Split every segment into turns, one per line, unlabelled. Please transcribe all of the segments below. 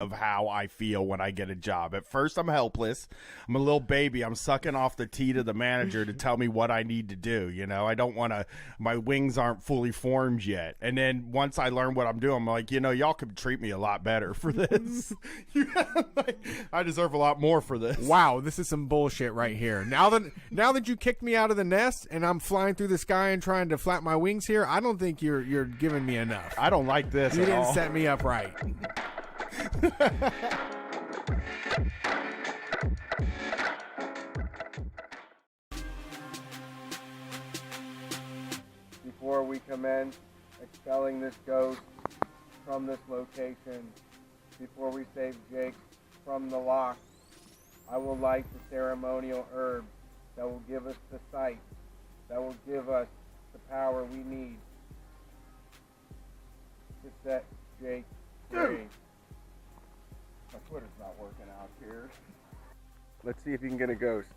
of how I feel when I get a job. At first, I'm helpless. I'm a little baby. I'm sucking off the teat of the manager to tell me what I need to do. You know, I don't want to, my wings aren't fully formed yet. And then once I learn what I'm doing, I'm like, you know, y'all could treat me a lot better for this. I deserve a lot more for this.
Wow, this is some bullshit right here. Now that you kicked me out of the nest and I'm flying through the sky and trying to flap my wings here, I don't think you're giving me enough.
I don't like this
You
at
didn't
all.
set me up right.
Before we commence expelling this ghost from this location, before we save Jake from the lock, I will light the ceremonial herb that will give us the sight, that will give us the power we need to set Jake free. My Twitter's not working out here. Let's see if you can get a ghost.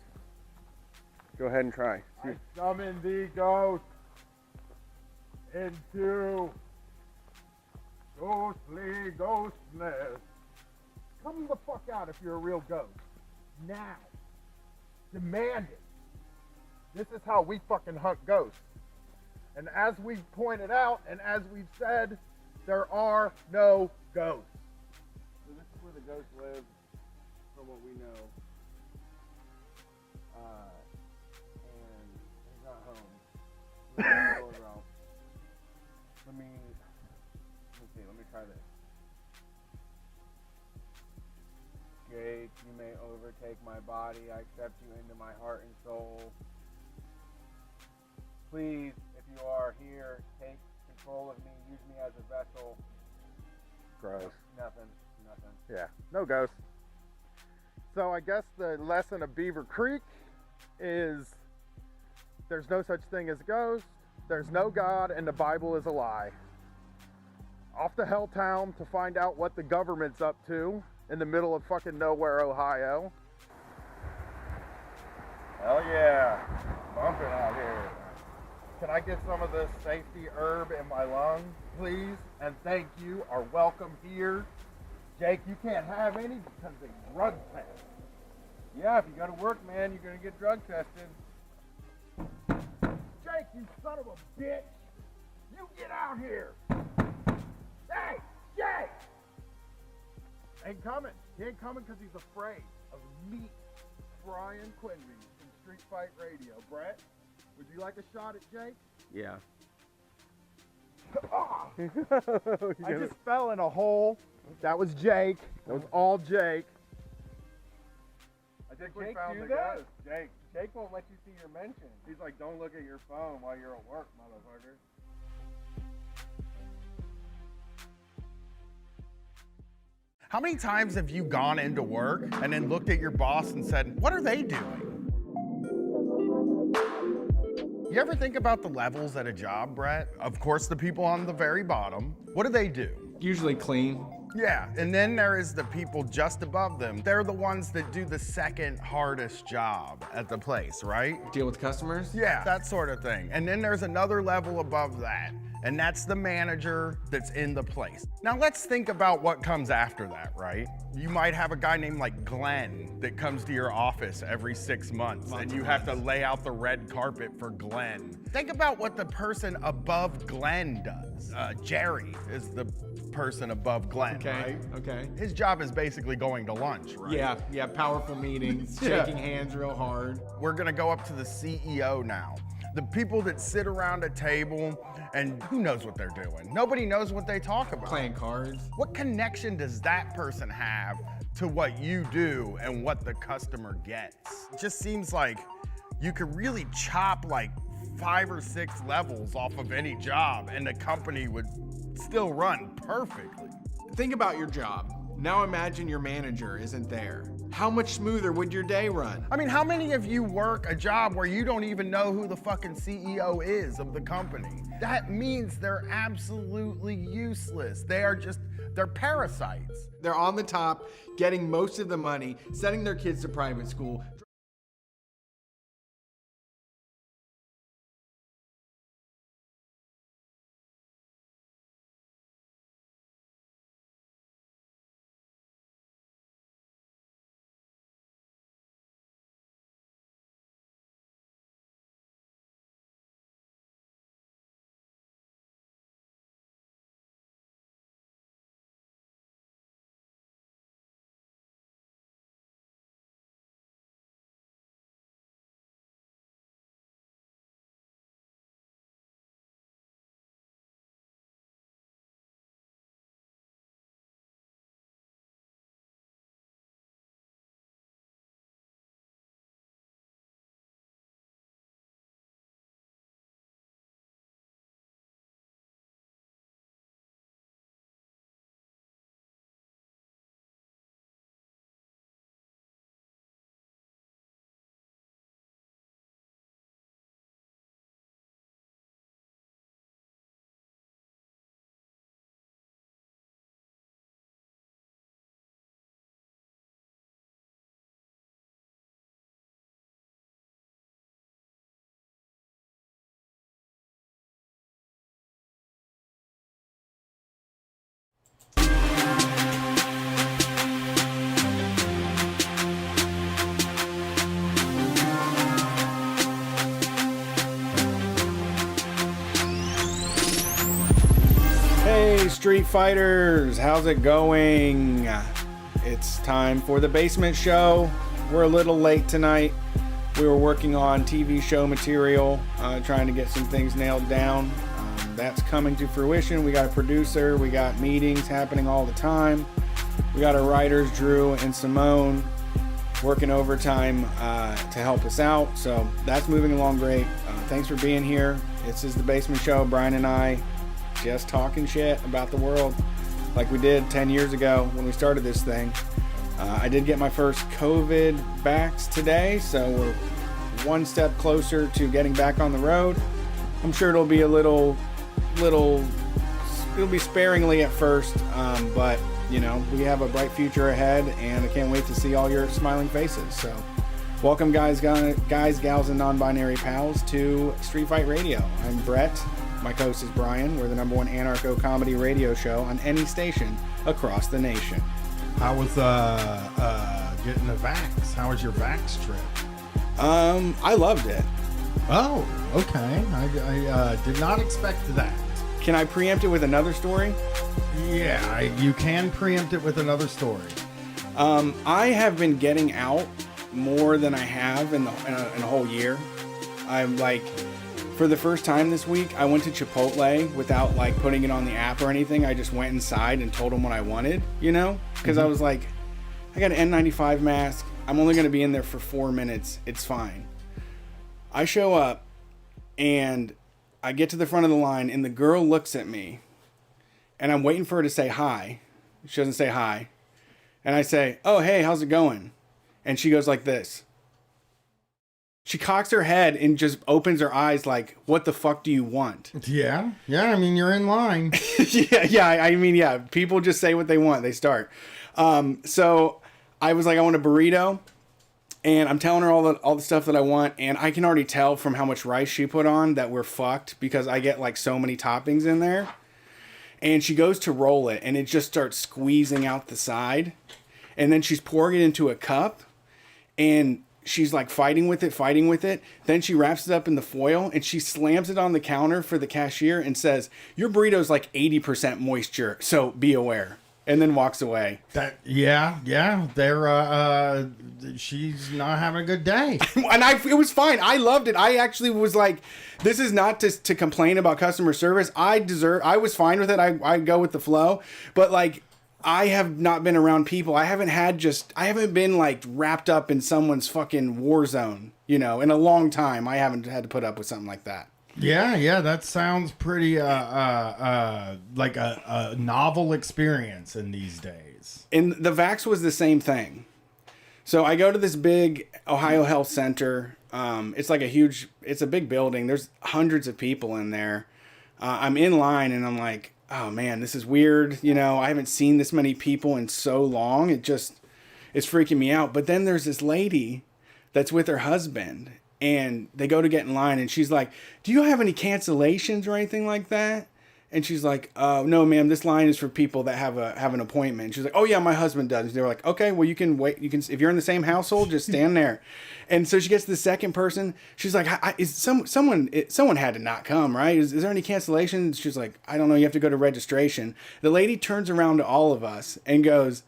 Go ahead and try. See. I summon the ghost into ghostly ghostness. Come the fuck out if you're a real ghost. Now. Demand it. This is how we fucking hunt ghosts. And as we've pointed out, and as we've said, there are no ghosts. So this is where the ghost lives, from what we know. And he's not home. Let me see, let me try this. Jake, you may overtake my body. I accept you into my heart and soul. Please, if you are here, take control of me. Use me as a vessel. Gross. Nothing. Yeah, no ghosts. So I guess the lesson of Beaver Creek is there's no such thing as a ghost. There's no God, and the Bible is a lie. Off to Helltown to find out what the government's up to in the middle of fucking nowhere, Ohio. Hell yeah, bumping out here. Can I get some of this safety herb in my lungs, please? And thank you, are welcome here. Jake, you can't have any because they drug test. Yeah, if you go to work, man, you're gonna get drug tested. Jake, you son of a bitch! You get out here! Hey, Jake! Ain't coming. He ain't coming because he's afraid of me, Brian Quinby from Street Fight Radio. Brett, would you like a shot at Jake?
Yeah.
I just fell in a hole. That was Jake. That was all Jake. I think we found the ghost. Jake won't let you see your mention. He's like, don't look at your phone while you're at work, motherfucker.
How many times have you gone into work and then looked at your boss and said, what are they doing? You ever think about the levels at a job, Brett? Of course, the people on the very bottom. What do?
Usually clean.
Yeah, and then there is the people just above them. They're the ones that do the second hardest job at the place, right?
Deal with customers?
Yeah, that sort of thing. And then there's another level above that, and that's the manager that's in the place. Now let's think about what comes after that, right? You might have a guy named like Glenn that comes to your office every 6 months, and you have to lay out the red carpet for Glenn. Think about what the person above Glenn does. Jerry is the person above Glenn, right?
Okay.
His job is basically going to lunch, right?
Yeah, powerful meetings, shaking hands real hard.
We're gonna go up to the CEO now. The people that sit around a table and who knows what they're doing? Nobody knows what they talk about.
Playing cards.
What connection does that person have to what you do and what the customer gets? It just seems like you could really chop like 5 or 6 levels off of any job and the company would still run perfectly.
Think about your job. Now imagine your manager isn't there. How much smoother would your day run?
I mean, how many of you work a job where you don't even know who the fucking CEO is of the company? That means they're absolutely useless. They're parasites.
They're on the top, getting most of the money, sending their kids to private school, Street Fighters? How's it going? It's time for the basement show. We're a little late tonight. We were working on TV show material, trying to get some things nailed down. That's coming to fruition. We got a producer. We got meetings happening all the time. We got our writers, Drew and Simone, working overtime to help us out. So that's moving along great. Thanks for being here. This is the basement show. Brian and I just talking shit about the world like we did 10 years ago when we started this thing. I did get my first COVID vax today, so we're one step closer to getting back on the road. I'm sure it'll be it'll be sparingly at first, but you know, we have a bright future ahead, and I can't wait to see all your smiling faces. So welcome guys, gals, and non-binary pals to Street Fight Radio. I'm Brett. My co-host is Brian. We're the #1 anarcho-comedy radio show on any station across the nation.
How was getting the vax? How was your vax trip?
I loved it.
Oh, okay. I did not expect that.
Can I preempt it with another story?
Yeah, you can preempt it with another story.
I have been getting out more than I have in a whole year. I'm like, for the first time this week, I went to Chipotle without like putting it on the app or anything. I just went inside and told them what I wanted, you know? Because I was like, I got an N95 mask. I'm only going to be in there for 4 minutes. It's fine. I show up and I get to the front of the line and the girl looks at me and I'm waiting for her to say hi. She doesn't say hi. And I say, oh, hey, how's it going? And she goes like this. She cocks her head and just opens her eyes like, what the fuck do you want?
Yeah. I mean, you're in line.
Yeah. People just say what they want. They start. So I was like, I want a burrito. And I'm telling her all the stuff that I want. And I can already tell from how much rice she put on that we're fucked because I get like so many toppings in there. And she goes to roll it and it just starts squeezing out the side. And then she's pouring it into a cup. And she's like fighting with it. Then she wraps it up in the foil and she slams it on the counter for the cashier and says, your burrito's like 80% moisture, so be aware. And then walks away.
Yeah. She's not having a good day.
And it was fine. I loved it. I actually was like, this is not to complain about customer service. I was fine with it. I go with the flow. But like, I have not been around people. I haven't been like wrapped up in someone's fucking war zone, you know, in a long time. I haven't had to put up with something like that.
Yeah, that sounds pretty like a novel experience in these days.
And the vax was the same thing. So I go to this big Ohio Health Center. It's a big building. There's hundreds of people in there. I'm in line and I'm like, oh man, this is weird. You know, I haven't seen this many people in so long. It's freaking me out. But then there's this lady that's with her husband and they go to get in line and she's like, do you have any cancellations or anything like that? And she's like, no, ma'am, this line is for people that have an appointment. And she's like, oh yeah, my husband does. They were like, okay, well you can wait. You can, if you're in the same household, just stand there. And so she gets to the second person. She's like, someone had to not come, right? Is there any cancellations? She's like, I don't know. You have to go to registration. The lady turns around to all of us and goes,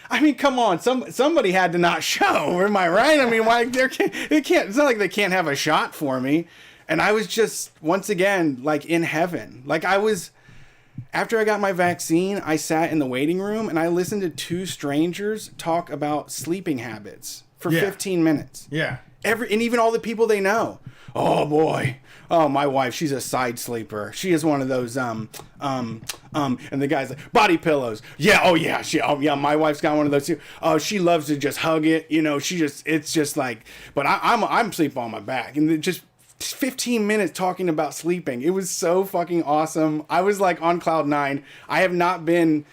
I mean, come on, somebody had to not show. Am I right? I mean, why they can't? It's not like they can't have a shot for me. And I was just once again like in heaven. Like I was. After I got my vaccine, I sat in the waiting room and I listened to two strangers talk about sleeping habits for 15 minutes.
Yeah.
And even all the people they know. Oh boy. Oh, my wife, she's a side sleeper. She is one of those and the guy's like, body pillows. Yeah, oh yeah, my wife's got one of those too. Oh, she loves to just hug it, you know, it's just like, but I'm sleep on my back. And just 15 minutes talking about sleeping. It was so fucking awesome. I was like on cloud 9. I have not been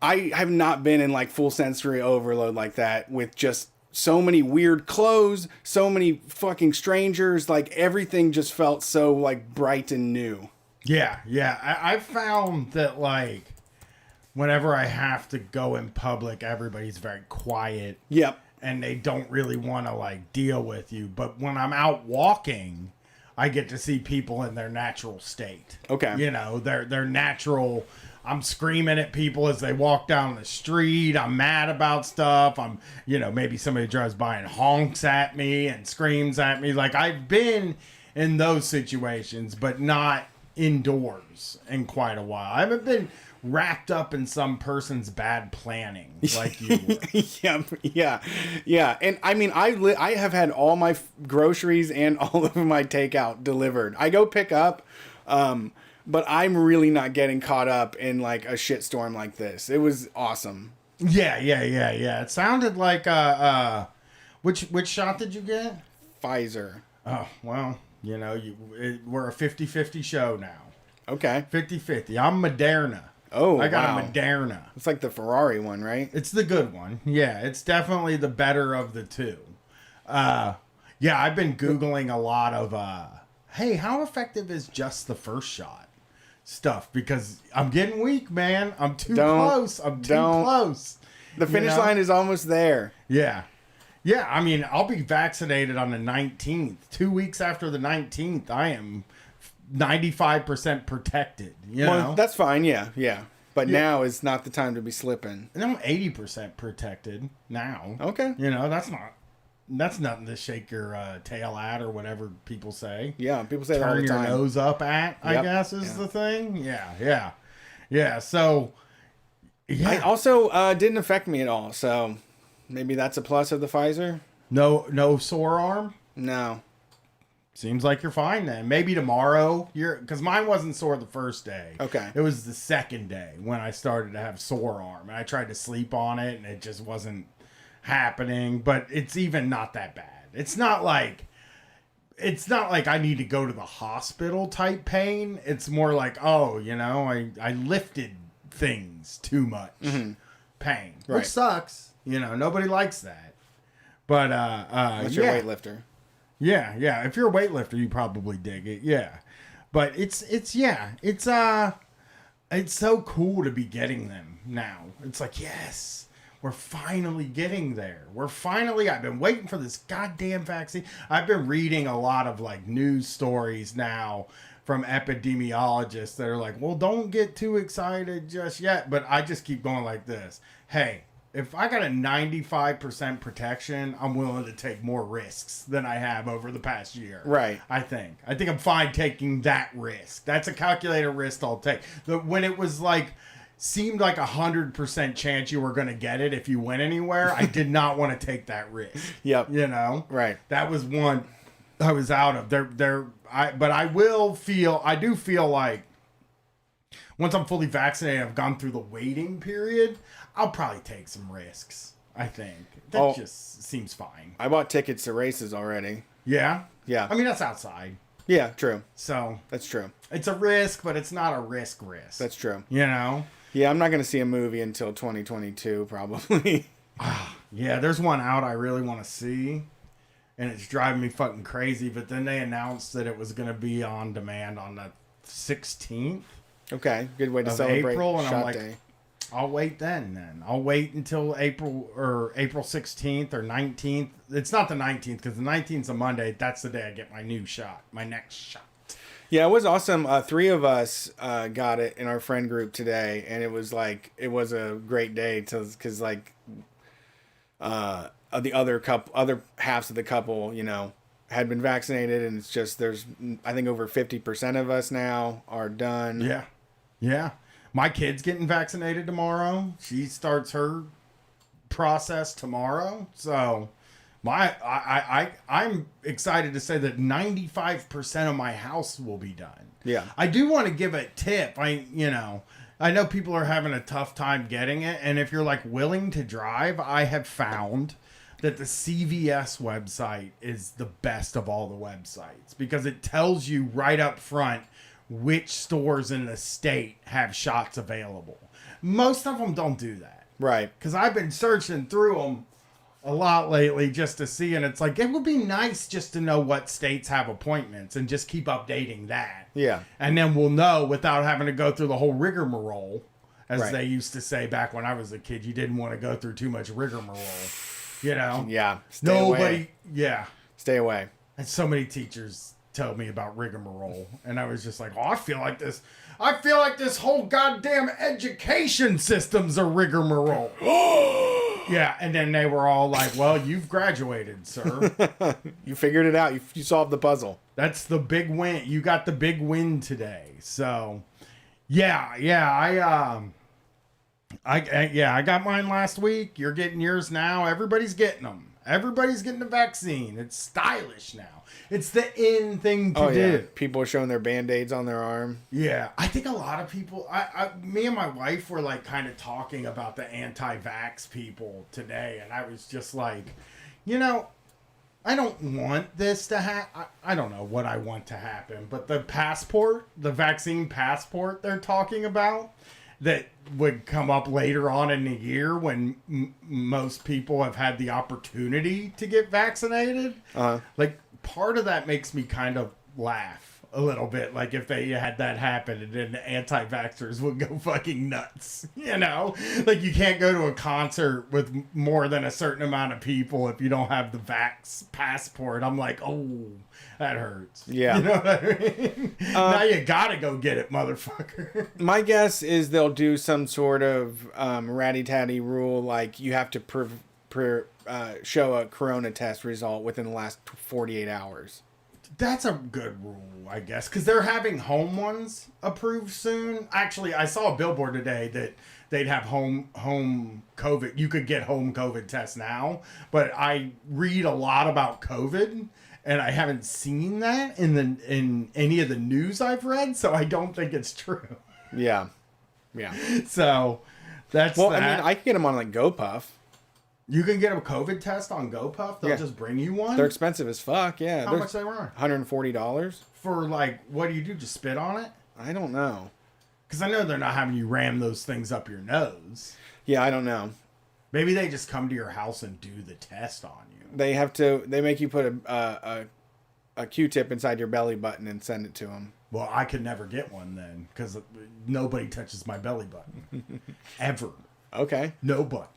in like full sensory overload like that with just so many weird clothes, so many fucking strangers. Like everything just felt so like bright and new.
Yeah. I found that like whenever I have to go in public, everybody's very quiet.
Yep.
And they don't really want to like deal with you. But when I'm out walking, I get to see people in their natural state.
Okay.
You know, their natural I'm screaming at people as they walk down the street. I'm mad about stuff. I'm, maybe somebody drives by and honks at me and screams at me. Like, I've been in those situations, but not indoors in quite a while. I haven't been wrapped up in some person's bad planning like you were.
yeah. And I mean, I have had all my groceries and all of my takeout delivered. I go pick up, but I'm really not getting caught up in like a shitstorm like this. It was awesome.
Yeah. It sounded like which shot did you get?
Pfizer.
Oh, well, we're a 50-50 show now.
Okay.
50-50. I'm Moderna.
Oh,
I got
wow.
a Moderna.
It's like the Ferrari one, right?
It's the good one. Yeah, it's definitely the better of the two. Yeah, I've been Googling a lot of, hey, how effective is just the first shot stuff? Because I'm getting weak, man. I'm too close. I'm too close.
The finish line is almost there.
Yeah. Yeah, I mean, I'll be vaccinated on the 19th. 2 weeks after the 19th, I am 95% protected,
Well, that's fine, yeah. But now is not the time to be slipping.
And I'm 80% protected now.
Okay.
That's nothing to shake your tail at or whatever people say.
Yeah, people say that all
Turn
the time.
your nose up at, I guess, is the thing. Yeah, so, yeah.
I also didn't affect me at all, so maybe that's a plus of the Pfizer.
No sore arm?
No.
Seems like you're fine then. Maybe tomorrow because mine wasn't sore the first day.
Okay.
It was the second day when I started to have sore arm, and I tried to sleep on it, and it just wasn't happening. But it's even not that bad. It's not like I need to go to the hospital type pain. It's more like, I lifted things too much pain,
Right.
which sucks. Nobody likes that. But
Unless you're a weightlifter.
Yeah. If you're a weightlifter, you probably dig it. Yeah. But it's so cool to be getting them now. It's like, yes, we're finally getting there. I've been waiting for this goddamn vaccine. I've been reading a lot of like news stories now from epidemiologists that are like, well, don't get too excited just yet. But I just keep going like this. Hey, if I got a 95% protection, I'm willing to take more risks than I have over the past year.
Right.
I think I'm fine taking that risk. That's a calculated risk I'll take. When it was like, seemed like 100% chance you were going to get it if you went anywhere, I did not want to take that risk.
Yep.
Right. That was one I was out of. But I do feel like once I'm fully vaccinated, I've gone through the waiting period, I'll probably take some risks, I think. That just seems fine.
I bought tickets to races already.
Yeah?
Yeah.
I mean, that's outside.
Yeah, true.
So.
That's true.
It's a risk, but it's not a risk.
That's true.
Yeah,
I'm not going to see a movie until 2022, probably.
Yeah, there's one out I really want to see, and it's driving me fucking crazy, but then they announced that it was going to be on demand on the 16th.
Okay, good way to celebrate
April, and
Shot
I'm like,
Day.
I'll wait then. I'll wait until April 16th or 19th. It's not the 19th because the 19th is a Monday. That's the day I get my next shot.
Yeah, it was awesome. 3 of us got it in our friend group today, and it was a great day because the other halves of the couple, had been vaccinated, and it's just there's I think over 50% of us now are done.
Yeah. My kid's getting vaccinated tomorrow. She starts her process tomorrow. So I'm excited to say that 95% of my house will be done.
Yeah.
I do want to give a tip. I know people are having a tough time getting it, and if you're like willing to drive, I have found that the CVS website is the best of all the websites because it tells you right up front which stores in the state have shots available. Most of them don't do that.
Right.
Because I've been searching through them a lot lately just to see, and it's like, it would be nice just to know what states have appointments and just keep updating that.
Yeah.
And then we'll know without having to go through the whole rigmarole, as they used to say back when I was a kid. You didn't want to go through too much rigmarole,
Yeah. Stay away.
Yeah.
Stay away.
And so many teachers tell me about rigmarole, and I was just like, oh, I feel like this whole goddamn education system's a rigmarole. Yeah, and then they were all like, well, you've graduated, sir.
You figured it out. You solved the puzzle.
That's the big win. You got the big win today. So, yeah, I got mine last week. You're getting yours now. Everybody's getting them. Everybody's getting the vaccine. It's stylish now. It's the in thing to do.
Yeah. People are showing their Band-Aids on their arm.
Yeah. I think a lot of people, me and my wife were like kind of talking about the anti-vax people today. And I was just like, you know, I don't want this to happen. I don't know what I want to happen. But the passport, the vaccine passport they're talking about, that would come up later on in the year when most people have had the opportunity to get vaccinated. Like, part of that makes me kind of laugh a little bit. Like, if they had that happen and then the anti-vaxxers would go fucking nuts, you know? Like, you can't go to a concert with more than a certain amount of people if you don't have the vax passport. I'm like, oh, that hurts.
Yeah.
You know what I mean? Now you gotta go get it, motherfucker.
My guess is they'll do some sort of ratty-tatty rule, like you have to show a corona test result within the last 48 hours.
That's a good rule, I guess, because they're having home ones approved soon. Actually, I saw a billboard today that they'd have home COVID. You could get home COVID tests now, but I read a lot about COVID, and I haven't seen that in any of the news I've read, so I don't think it's true.
Yeah.
So that's
well.
that.
I mean, I can get them on like GoPuff.
You can get a COVID test on GoPuff. They'll just bring you one.
They're expensive as fuck. Yeah.
How much they run?
$140
for like, what do you do? Just spit on it?
I don't know.
Because I know they're not having you ram those things up your nose.
Yeah, I don't know.
Maybe they just come to your house and do the test on you.
They make you put a Q-tip inside your belly button and send it to them.
Well, I could never get one then because nobody touches my belly button. Ever.
Okay.
Nobody.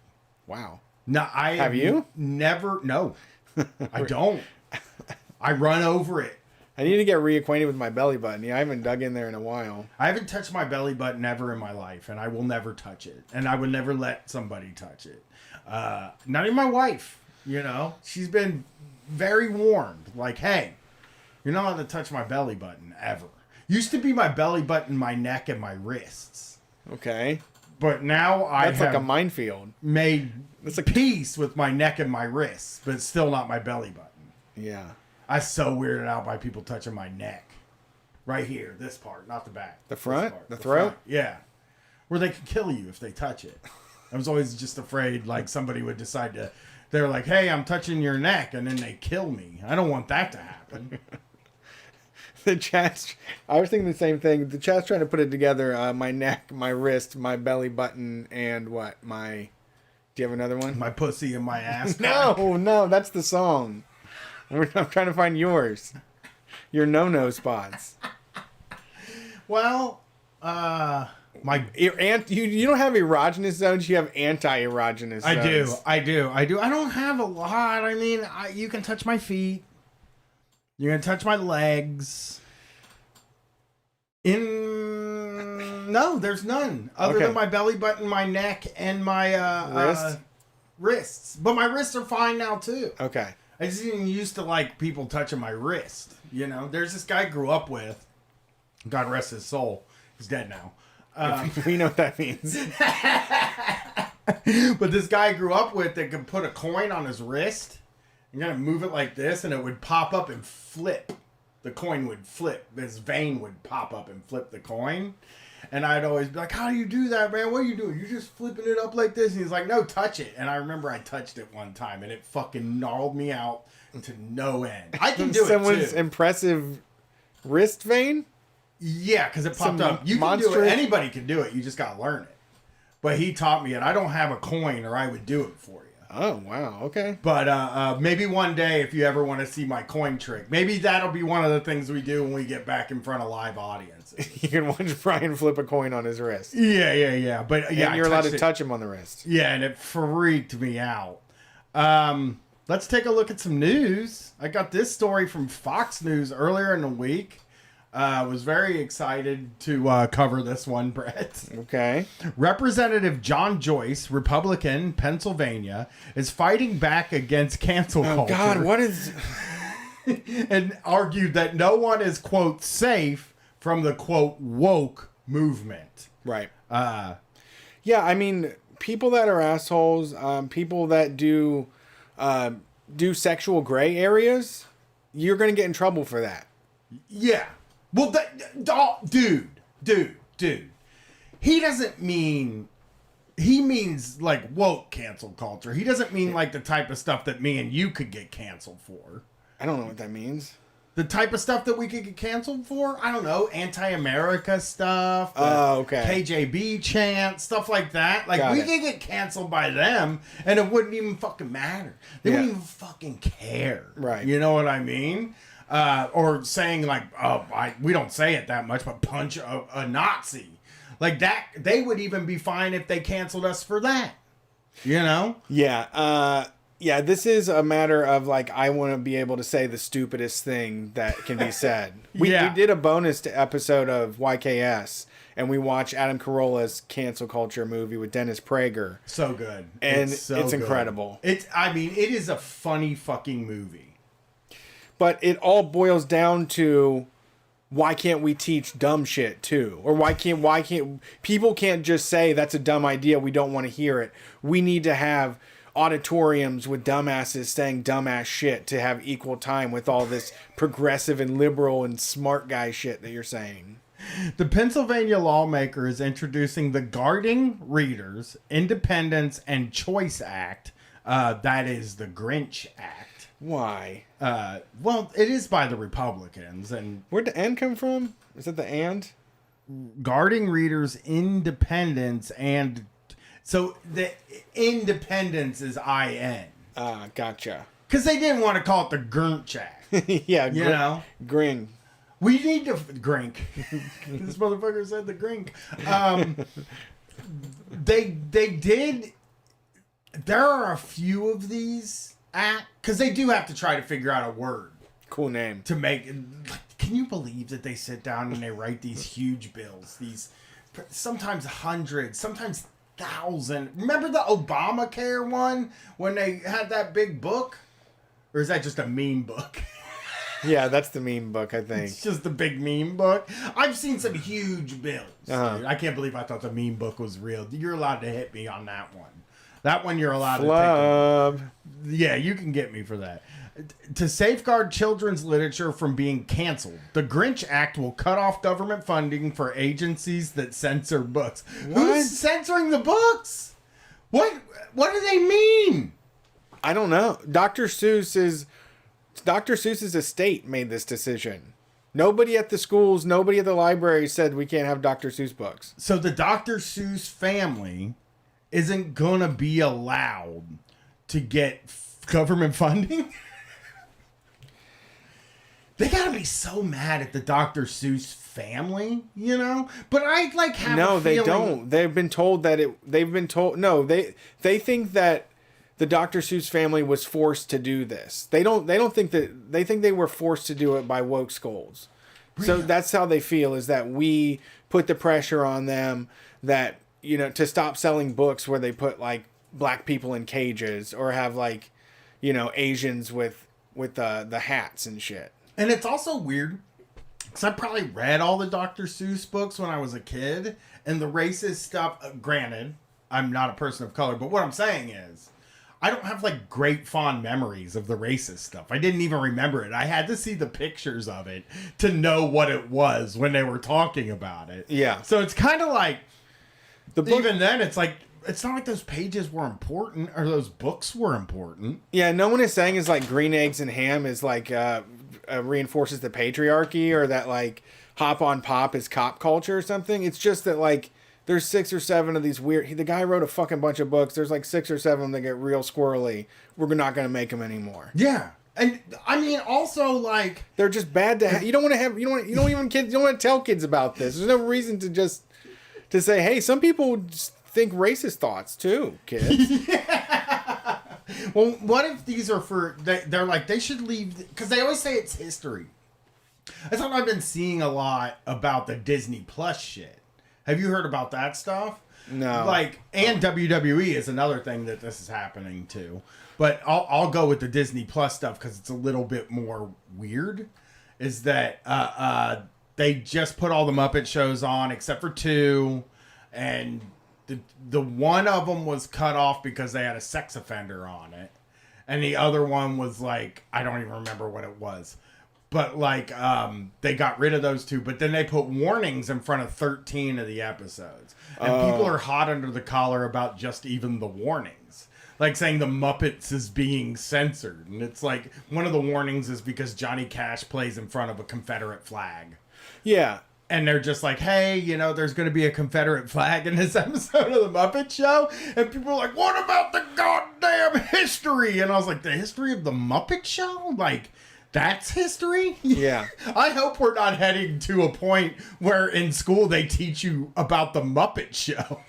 Wow.
No, have
you?
Never. No, I don't. I run over it.
I need to get reacquainted with my belly button. Yeah, I haven't dug in there in a while.
I haven't touched my belly button ever in my life, and I will never touch it. And I would never let somebody touch it. Not even my wife. You know, she's been very warned. Like, hey, you're not allowed to touch my belly button ever. Used to be my belly button, my neck, and my wrists.
Okay.
But now
That's like a minefield.
Made peace with my neck and my wrists, but it's still not my belly button.
Yeah.
I'm so weirded out by people touching my neck. Right here, this part, not the back.
The front?
Part,
the throat?
Front. Yeah. Where they could kill you if they touch it. I was always just afraid like somebody would decide to, they're like, hey, I'm touching your neck, and then they kill me. I don't want that to happen.
The chat's, I was thinking the same thing. The chat's trying to put it together. My neck, my wrist, my belly button, and what? Do you have another one?
My pussy and my ass.
No, that's the song. I'm trying to find yours. Your no-no spots.
Well, you
don't have erogenous zones. You have anti-erogenous zones.
I do. I don't have a lot. I mean, you can touch my feet. You can touch my legs. No, there's none other than my belly button, my neck, and my wrists. But my wrists are fine now too.
Okay.
I just didn't used to like people touching my wrist. You know, there's this guy I grew up with. God rest his soul. He's dead now.
We know what that means.
But this guy I grew up with that could put a coin on his wrist and kind of move it like this, and it would pop up and flip. The coin would flip. This vein would pop up and flip the coin. And I'd always be like, how do you do that, man? What are you doing? You're just flipping it up like this? And he's like, no, touch it. And I remember I touched it one time, and it fucking gnarled me out to no end. I can do it,
Someone's
too.
impressive wrist vein?
Yeah, because it popped up. You can do it. Anybody can do it. You just got to learn it. But he taught me it. I don't have a coin, or I would do it for you.
Oh, wow. Okay.
But maybe one day, if you ever want to see my coin trick, maybe that'll be one of the things we do when we get back in front of live audiences.
You can watch Brian flip a coin on his wrist.
Yeah. But yeah,
and you're allowed to touch him on the wrist.
Yeah, and it freaked me out. let's take a look at some news. I got this story from Fox News earlier in the week. Was very excited to cover this one, Brett.
Okay.
Representative John Joyce, Republican, Pennsylvania, is fighting back against cancel culture.
Oh, God, what is...
and argued that no one is, quote, safe from the, quote, woke movement.
Right. Yeah, I mean, people that are assholes, people that do sexual gray areas, you're going to get in trouble for that.
Yeah. Well, dude. He doesn't mean... He means, like, woke cancel culture. He doesn't mean, like, the type of stuff that me and you could get canceled for.
I don't know what that means.
The type of stuff that we could get canceled for? I don't know. Anti-America stuff.
Okay.
KJB chants, stuff like that. Like, we could get canceled by them, and it wouldn't even fucking matter. They wouldn't even fucking care.
Right.
You know what I mean? Or saying, like, we don't say it that much, but punch a Nazi. Like, that, they would even be fine if they canceled us for that. You know?
Yeah. Yeah, this is a matter of, like, I want to be able to say the stupidest thing that can be said. We did a bonus episode of YKS, and we watched Adam Carolla's cancel culture movie with Dennis Prager.
So good.
And it's incredible.
It is a funny fucking movie.
But it all boils down to, why can't we teach dumb shit too? Or why can't people can't just say that's a dumb idea, we don't want to hear it. We need to have auditoriums with dumbasses saying dumbass shit to have equal time with all this progressive and liberal and smart guy shit that you're saying.
The Pennsylvania lawmaker is introducing the Guarding Readers, Independence, and Choice Act. That is the Grinch Act.
Why?
Well, it is by the Republicans. And
where'd the "and" come from? Is it the "and"?
Guarding Readers, Independence, and... So the Independence is IN.
Gotcha.
Because they didn't want to call it the Grinch Act.
Yeah,
you know?
Gring.
We need to... Grink. This motherfucker said the Grink. They did... There are a few of these because they do have to try to figure out a word.
Cool name.
To make... Can you believe that they sit down and they write these huge bills? These... Sometimes hundreds, sometimes... 1,000. Remember the Obamacare one when they had that big book? Or is that just a meme book?
Yeah, that's the meme book, I think.
It's just the big meme book. I've seen some huge bills. Dude. I can't believe I thought the meme book was real. You're allowed to hit me on that one. That one you're allowed to take. Yeah, you can get me for that. To safeguard children's literature from being canceled, the Grinch Act will cut off government funding for agencies that censor books.
What?
Who's censoring the books? What do they mean?
I don't know. Dr. Seuss's estate made this decision. Nobody at the schools, nobody at the library said we can't have Dr. Seuss books.
So the Dr. Seuss family isn't gonna be allowed to get government funding? They gotta be so mad at the Dr. Seuss family, you know? But I like have
No,
a feeling...
they don't. They've been told that they think that the Dr. Seuss family was forced to do this. They think they were forced to do it by woke skulls. Really? So that's how they feel, is that we put the pressure on them that, you know, to stop selling books where they put like black people in cages or have like, you know, Asians with the hats and shit.
And it's also weird, because I probably read all the Dr. Seuss books when I was a kid, and the racist stuff, granted, I'm not a person of color, but what I'm saying is, I don't have, like, great fond memories of the racist stuff. I didn't even remember it. I had to see the pictures of it to know what it was when they were talking about it.
Yeah.
So it's kind of like, even then, it's like, it's not like those pages were important, or those books were important.
Yeah, no one is saying is like green eggs and ham is like reinforces the patriarchy, or that like hop on pop is cop culture or something. It's just that like there's 6 or 7 of these weird... The guy wrote a fucking bunch of books. There's like 6 or 7 that get real squirrely. We're not going to make them anymore.
Yeah. And I mean, also like...
They're just bad to have. You don't want to have... You don't want to tell kids about this. There's no reason to say, hey, some people just think racist thoughts too, kids.
Yeah. Well, what if these are for? They're like they should leave because they always say it's history. That's what I've been seeing a lot about the Disney Plus shit. Have you heard about that stuff?
No.
Like, and WWE is another thing that this is happening to. But I'll go with the Disney Plus stuff because it's a little bit more weird. Is that they just put all the Muppet shows on except for 2, and the one of them was cut off because they had a sex offender on it, and the other one was like I don't even remember what it was. But, like, they got rid of those 2. But then they put warnings in front of 13 of the episodes. And people are hot under the collar about just even the warnings. Like, saying the Muppets is being censored. And it's like, one of the warnings is because Johnny Cash plays in front of a Confederate flag.
Yeah.
And they're just like, hey, you know, there's going to be a Confederate flag in this episode of the Muppet Show. And people are like, what about the goddamn history? And I was like, the history of the Muppet Show? Like... That's history?
Yeah.
I hope we're not heading to a point where in school they teach you about the Muppet Show.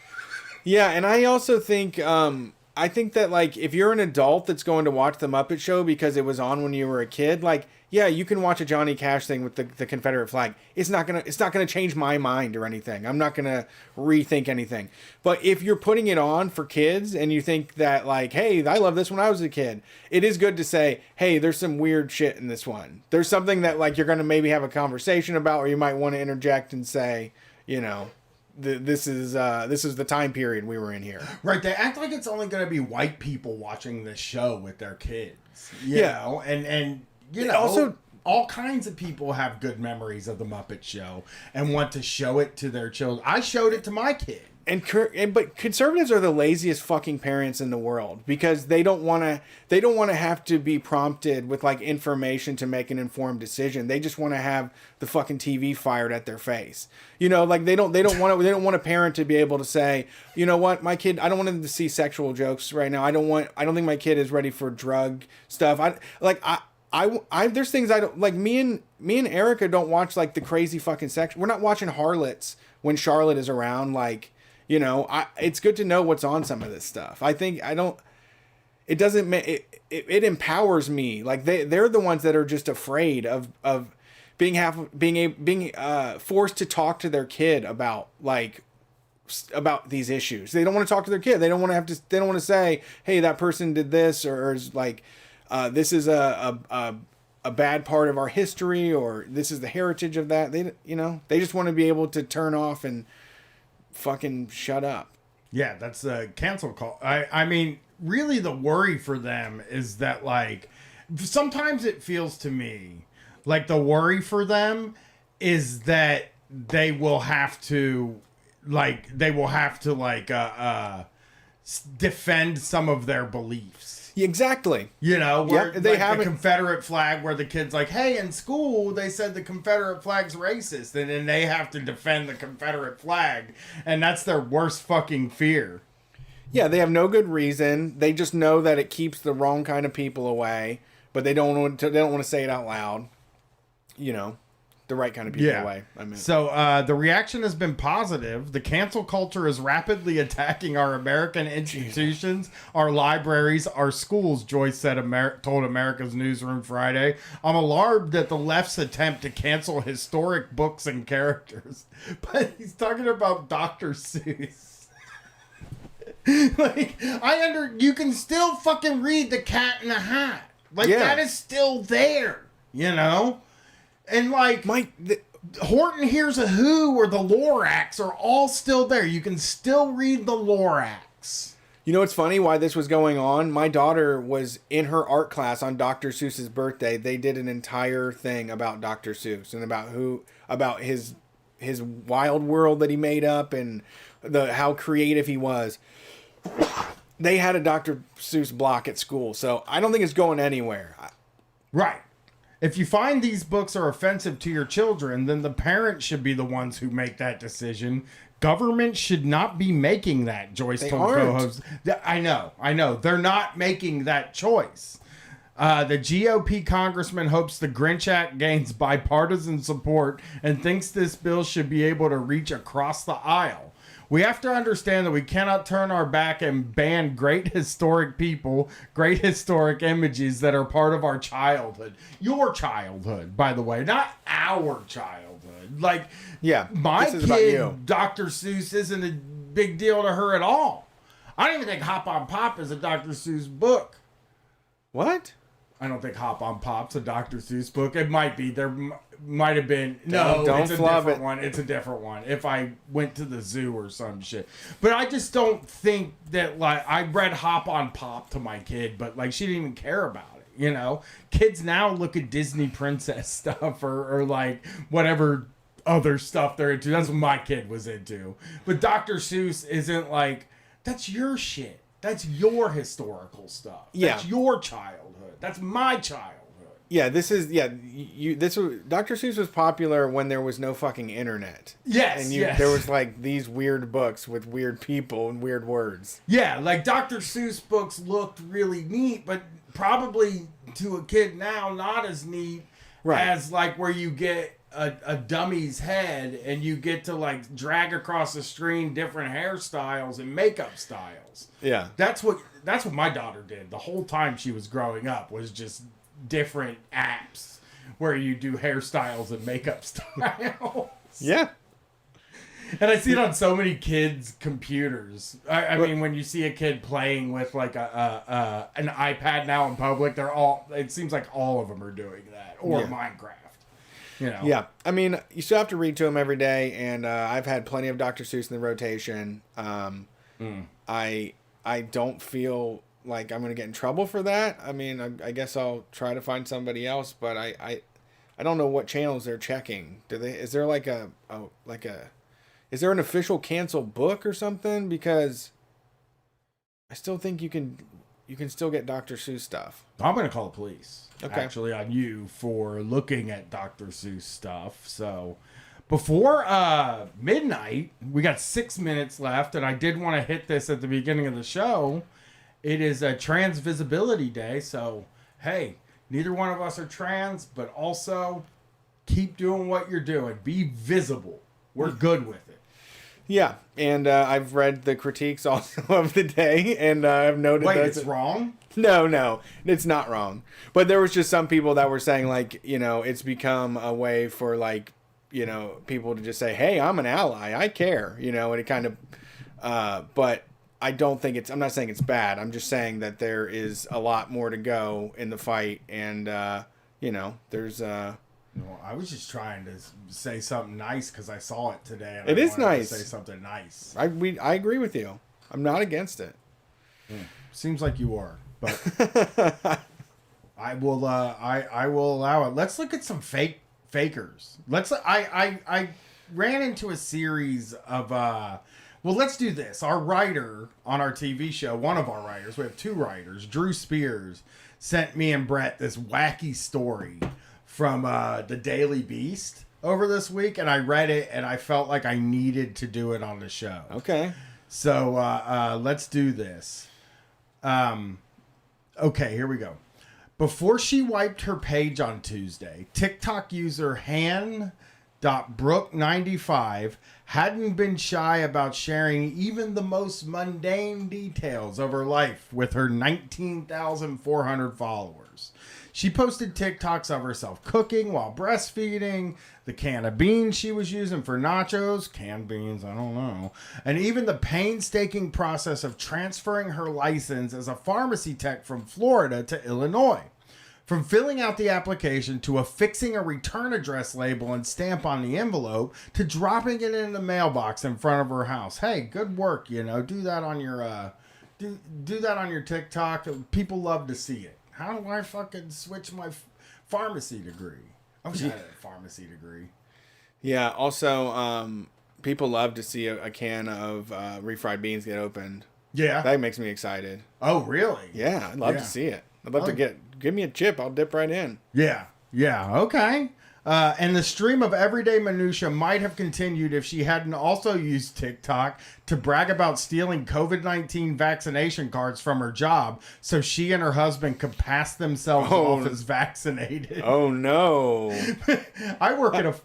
Yeah, and I also think I think that like if you're an adult that's going to watch the Muppet Show because it was on when you were a kid, like yeah, you can watch a Johnny Cash thing with the Confederate flag. It's not gonna change my mind or anything. I'm not gonna rethink anything. But if you're putting it on for kids and you think that like, hey, I love this when I was a kid, it is good to say, hey, there's some weird shit in this one. There's something that like you're gonna maybe have a conversation about, or you might want to interject and say, you know, this is the time period we were in here.
Right? They act like it's only gonna be white people watching this show with their kids. You know? And you know, also, all kinds of people have good memories of the Muppet Show and want to show it to their children. I showed it to my kid.
But conservatives are the laziest fucking parents in the world because they don't want to have to be prompted with like information to make an informed decision. They just want to have the fucking TV fired at their face. You know, like they don't want a parent to be able to say, you know what, my kid, I don't want him to see sexual jokes right now. I don't think my kid is ready for drug stuff. There's things I don't like. Me and Erica don't watch like the crazy fucking sex. We're not watching harlots when Charlotte is around. Like, you know, it's good to know what's on some of this stuff. It empowers me. Like they're the ones that are just afraid of being forced to talk to their kid about these issues. They don't want to talk to their kid. They don't want to say, hey, that person did this, or is like, this is a bad part of our history, or this is the heritage of that. They just want to be able to turn off and fucking shut up.
Yeah, that's a cancel call. I mean, really the worry for them is that like, sometimes it feels to me like the worry for them is that they will have to defend some of their beliefs.
Exactly.
You know, where
they have
the Confederate flag, where the kid's like, hey, in school they said the Confederate flag's racist, and then they have to defend the Confederate flag, and that's their worst fucking fear.
Yeah, they have no good reason. They just know that it keeps the wrong kind of people away, but they don't want to say it out loud. You know, the right kind of people away. I mean,
so the reaction has been positive. The cancel culture is rapidly attacking our American institutions, our libraries, our schools, Joyce said, told America's Newsroom Friday. I'm alarmed at the left's attempt to cancel historic books and characters. But he's talking about Dr. Seuss. Like, you can still fucking read The Cat in the Hat. Like, that is still there, you know? And like Horton Hears a Who or the Lorax are all still there. You can still read the Lorax.
You know what's funny? Why this was going on? My daughter was in her art class on Dr. Seuss's birthday. They did an entire thing about Dr. Seuss and about his wild world that he made up and how creative he was. They had a Dr. Seuss block at school, so I don't think it's going anywhere.
Right. If you find these books are offensive to your children, then the parents should be the ones who make that decision. Government should not be making that, Joyce told co-host. I know. They're not making that choice. The GOP congressman hopes the Grinch Act gains bipartisan support and thinks this bill should be able to reach across the aisle. We have to understand that we cannot turn our back and ban great historic people, great historic images that are part of our childhood. Your childhood, by the way, not our childhood. Like,
Yeah,
my
this is about you.
kid, Dr. Seuss, isn't a big deal to her at all. I don't even think Hop on Pop is a Dr. Seuss book.
What?
I don't think Hop on Pop's a Dr. Seuss book. It might be. There might have been. No,
Don't
it's a
flub
different
it.
one. It's a different one. If I went to the zoo or some shit. But I just don't think that, like, I read Hop on Pop to my kid, but, like, she didn't even care about it, you know? Kids now look at Disney princess stuff or like, whatever other stuff they're into. That's what my kid was into. But Dr. Seuss isn't like, that's your shit. That's your historical stuff. That's your childhood. That's my childhood.
Yeah, this is Dr. Seuss was popular when there was no fucking internet.
Yes,
and
yes.
There was like these weird books with weird people and weird words.
Yeah, like Dr. Seuss books looked really neat, but probably to a kid now not as neat as like where you get a dummy's head and you get to like drag across the screen different hairstyles and makeup styles.
Yeah.
That's what my daughter did the whole time she was growing up, was just different apps where you do hairstyles and makeup styles.
Yeah.
And I see it on so many kids' computers. I mean, when you see a kid playing with like an iPad now in public, it seems like all of them are doing that, or Minecraft. You know?
Yeah, I mean, you still have to read to them every day, and I've had plenty of Dr. Seuss in the rotation. I don't feel like I'm going to get in trouble for that. I mean, I guess I'll try to find somebody else, but I don't know what channels they're checking. Is there like is there an official canceled book or something? Because I still think you can still get Dr. Seuss stuff.
I'm going to call the police.
Okay.
Actually, on you for looking at Dr. Seuss stuff. So, before midnight, we got 6 minutes left, and I did want to hit this at the beginning of the show. It is a Trans Visibility Day, so hey, neither one of us are trans, but also keep doing what you're doing. Be visible. We're good with it.
Yeah, and I've read the critiques also of the day, and I've noted
Wait,
that
it's wrong?
No, it's not wrong. But there was just some people that were saying, like, you know, it's become a way for, like, you know, people to just say, hey, I'm an ally, I care, you know, and it kind of, but I don't think I'm not saying it's bad. I'm just saying that there is a lot more to go in the fight, and, you know, there's,
Well, I was just trying to say something nice because I saw it today. And
it
I
is
wanted
nice.
To say something nice.
I agree with you. I'm not against it.
Seems like you are, but I will allow it. Let's look at some fakers. I ran into a series of well, let's do this. Our writer on our TV show, one of our writers, we have two writers, Drew Spears, sent me and Brett this wacky story from the Daily Beast over this week, and I read it and I felt like I needed to do it on the show.
Okay.
So let's do this. Okay, here we go. Before she wiped her page on Tuesday, TikTok user Han.Brook95 hadn't been shy about sharing even the most mundane details of her life with her 19,400 followers. She posted TikToks of herself cooking while breastfeeding, the can of beans she was using for nachos, canned beans, I don't know, and even the painstaking process of transferring her license as a pharmacy tech from Florida to Illinois. From filling out the application to affixing a return address label and stamp on the envelope to dropping it in the mailbox in front of her house. Hey, good work, you know. Do that on your do that on your TikTok. People love to see it. How do I fucking switch my pharmacy degree? I wish I had a pharmacy degree.
Yeah, also people love to see a can of refried beans get opened.
Yeah.
That makes me excited.
Oh, really?
Yeah, I'd love to see it. I'd love to give me a chip. I'll dip right in.
Yeah. Okay. And the stream of everyday minutia might have continued if she hadn't also used TikTok to brag about stealing COVID-19 vaccination cards from her job so she and her husband could pass themselves off as vaccinated.
Oh, no.
I work at a...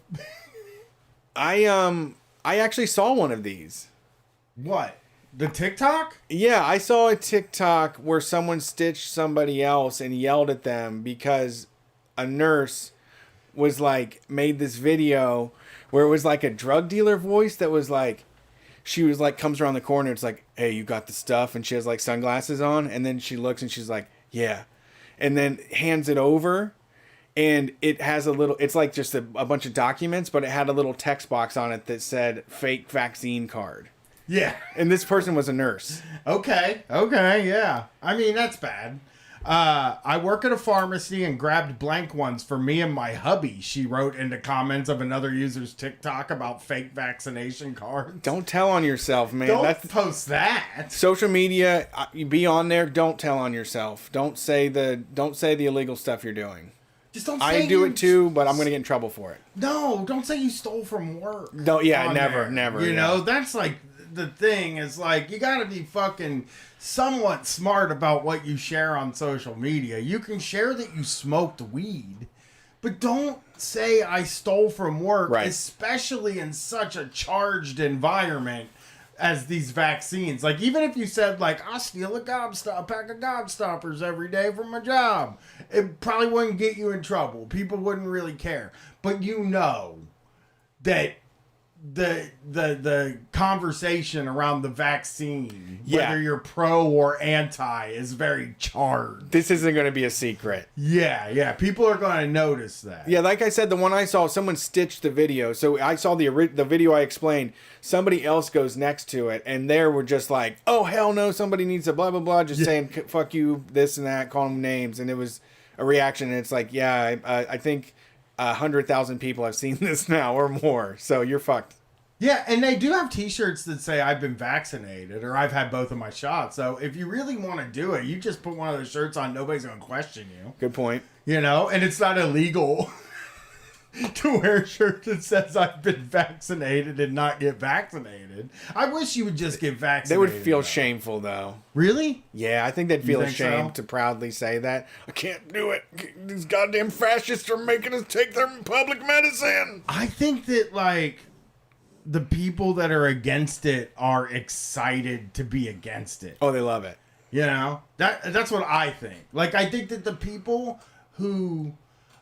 I actually saw one of these.
What? The TikTok?
Yeah, I saw a TikTok where someone stitched somebody else and yelled at them because a nurse was like, made this video where it was like a drug dealer voice that was like, she was like, comes around the corner, it's like, hey, you got the stuff? And she has like sunglasses on, and then she looks and she's like, yeah. And then hands it over, and it has a little, it's like just a bunch of documents, but it had a little text box on it that said fake vaccine card.
Yeah.
And this person was a nurse.
Okay, yeah. I mean, that's bad. I work at a pharmacy and grabbed blank ones for me and my hubby, she wrote in the comments of another user's TikTok about fake vaccination cards.
Don't tell on yourself, man.
Don't post that.
Social media, you be on there, don't tell on yourself. Don't say the illegal stuff you're doing.
Just don't say
I do it too, but I'm going to get in trouble for it.
No, don't say you stole from work.
No, yeah, never.
You know, that's like the thing is like, you got to be fucking somewhat smart about what you share on social media. You can share that you smoked weed, but don't say I stole from work,
right,
especially in such a charged environment as these vaccines. Like, even if you said, like, I steal a pack of Gobstoppers every day from my job, it probably wouldn't get you in trouble. People wouldn't really care. But you know that the conversation around the vaccine, whether you're pro or anti, is very charged.
This isn't going to be a secret.
Yeah. People are going to notice that.
Yeah, like I said, the one I saw, someone stitched the video. So I saw the video I explained. Somebody else goes next to it, and they were just like, oh, hell no, somebody needs to blah, blah, blah, just saying, fuck you, this and that, calling them names. And it was a reaction, and it's like, yeah, I think 100,000 people have seen this now or more, so you're fucked.
Yeah, and they do have t-shirts that say I've been vaccinated or I've had both of my shots. So if you really want to do it, you just put one of those shirts on. Nobody's going to question you.
Good point.
You know, and it's not illegal to wear a shirt that says I've been vaccinated and not get vaccinated. I wish you would just get vaccinated.
They would feel shameful, though.
Really?
Yeah, I think they'd feel ashamed
so?
to proudly say that. I can't do it. These goddamn fascists are making us take their public medicine.
I think that, like, the people that are against it are excited to be against it.
Oh, they love it.
You know? That's what I think. Like, I think that the people who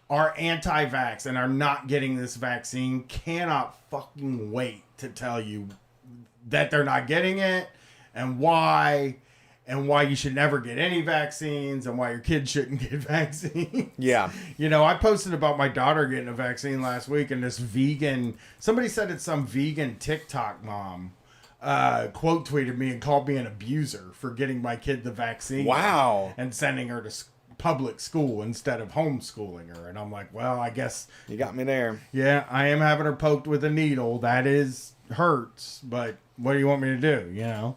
are anti-vax and are not getting this vaccine cannot fucking wait to tell you that they're not getting it and why you should never get any vaccines and why your kids shouldn't get vaccines.
Yeah.
You know, I posted about my daughter getting a vaccine last week, and this vegan, somebody said it's some vegan TikTok mom, quote tweeted me and called me an abuser for getting my kid the vaccine.
Wow.
And sending her to public school instead of homeschooling her. And I'm like, well, I guess
you got me there.
Yeah, I am having her poked with a needle. That hurts, but what do you want me to do, you know?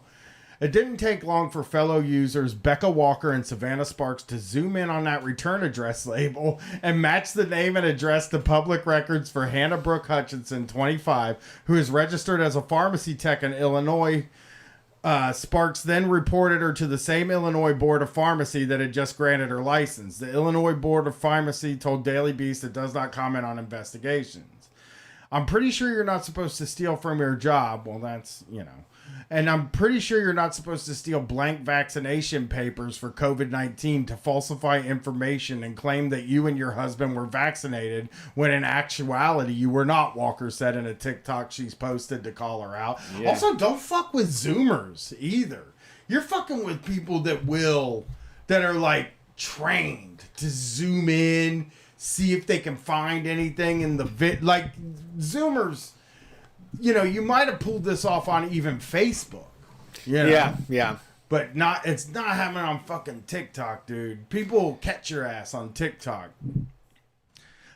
It didn't take long for fellow users Becca Walker and Savannah Sparks to zoom in on that return address label and match the name and address to public records for Hannah Brooke Hutchinson, 25, who is registered as a pharmacy tech in Illinois. Sparks then reported her to the same Illinois Board of Pharmacy that had just granted her license. The Illinois Board of Pharmacy told Daily Beast it does not comment on investigations. I'm pretty sure you're not supposed to steal from your job. Well, that's, you know. And I'm pretty sure you're not supposed to steal blank vaccination papers for COVID-19 to falsify information and claim that you and your husband were vaccinated when in actuality you were not, Walker said in a TikTok she's posted to call her out. Yeah. Also, don't fuck with Zoomers either. You're fucking with people that are like trained to zoom in, see if they can find anything in the like Zoomers. You know, you might have pulled this off on even Facebook. You know?
Yeah.
But it's not happening on fucking TikTok, dude. People catch your ass on TikTok.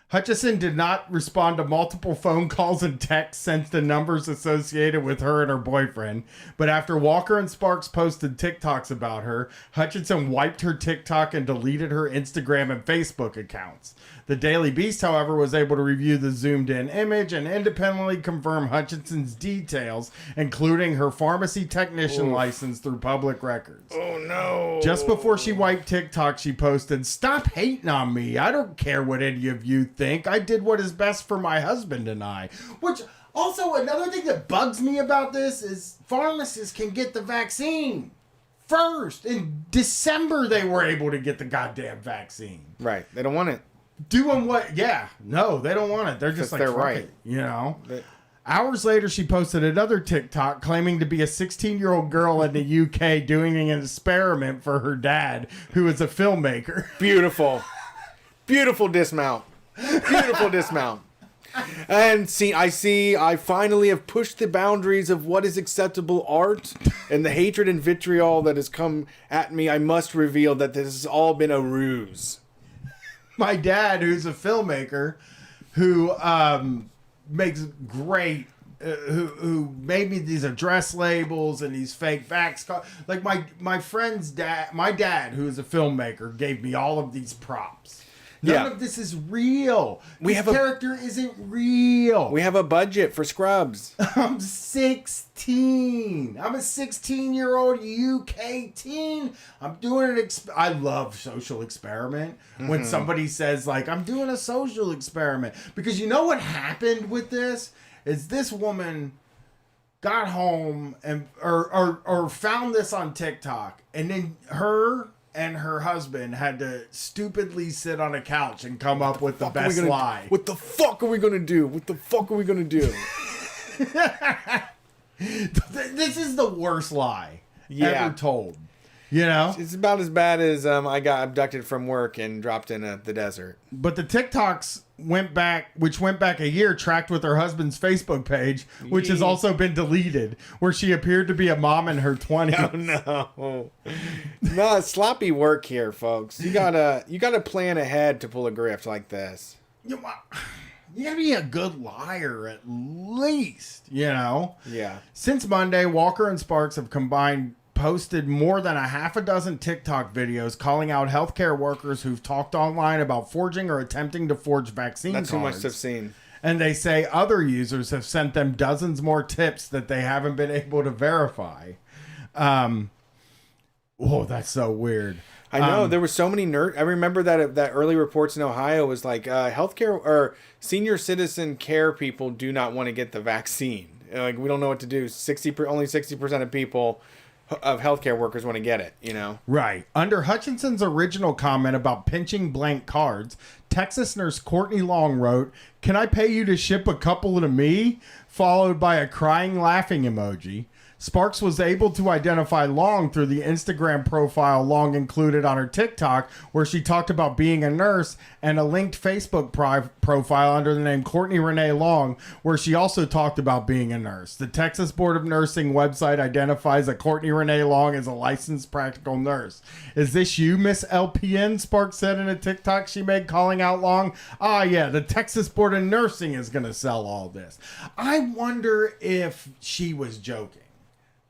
Hutchison did not respond to multiple phone calls and texts sent to numbers associated with her and her boyfriend. But after Walker and Sparks posted TikToks about her, Hutchinson wiped her TikTok and deleted her Instagram and Facebook accounts. The Daily Beast, however, was able to review the zoomed-in image and independently confirm Hutchinson's details, including her pharmacy technician license through public records.
Oh, no.
Just before she wiped TikTok, she posted, "Stop hating on me. I don't care what any of you think. I did what is best for my husband and I." Which Also, another thing that bugs me about this is pharmacists can get the vaccine first. In December, they were able to get the goddamn vaccine.
Right. They don't want it.
Doing what? Yeah. No, they don't want it. They're just like,
they're
fuck
right.
it, you know? Hours later, she posted another TikTok claiming to be a 16-year-old girl in the UK doing an experiment for her dad, who is a filmmaker.
Beautiful. Beautiful dismount. Beautiful dismount. And I finally have pushed the boundaries of what is acceptable art, and the hatred and vitriol that has come at me, I must reveal that this has all been a ruse.
My dad, who's a filmmaker, who makes great, who made me these address labels and these fake vax cards. Like my friend's dad, my dad, who is a filmmaker, gave me all of these props. None of this is real. This character isn't real.
We have a budget for scrubs.
I'm 16. I'm a 16-year-old UK teen. I'm doing I love social experiment. When somebody says, like, I'm doing a social experiment. Because you know what happened with this? Is this woman got home and or found this on TikTok, and then her and her husband had to stupidly sit on a couch and come up with the best lie.
What the fuck are we gonna do? What the fuck are we gonna do?
This is the worst lie ever told. You know?
It's about as bad as I got abducted from work and dropped in the desert.
But the TikToks went back a year, tracked with her husband's Facebook page, which has also been deleted, where she appeared to be a mom in her 20s.
Oh, no, sloppy work here, folks. You gotta plan ahead to pull a grift like this.
You gotta be a good liar at least, you know?
Yeah.
Since Monday, Walker and Sparks have posted more than a half a dozen TikTok videos calling out healthcare workers who've talked online about forging or attempting to forge vaccine cards.
That's who must have seen.
And they say other users have sent them dozens more tips that they haven't been able to verify. Oh, that's so weird.
I know there were so many I remember that early reports in Ohio was like healthcare or senior citizen care people do not want to get the vaccine. Like, we don't know what to do. Only 60% of people of healthcare workers want to get it, you know?
Right. Under Hutchinson's original comment about pinching blank cards, Texas nurse Courtney Long wrote, "Can I pay you to ship a couple to me?" Followed by a crying laughing emoji. Sparks was able to identify Long through the Instagram profile Long included on her TikTok, where she talked about being a nurse, and a linked Facebook profile under the name Courtney Renee Long, where she also talked about being a nurse. The Texas Board of Nursing website identifies that Courtney Renee Long is a licensed practical nurse. "Is this you, Miss LPN?" Sparks said in a TikTok she made calling out Long. "Ah, yeah, the Texas Board of Nursing is going to sell all this." I wonder if she was joking.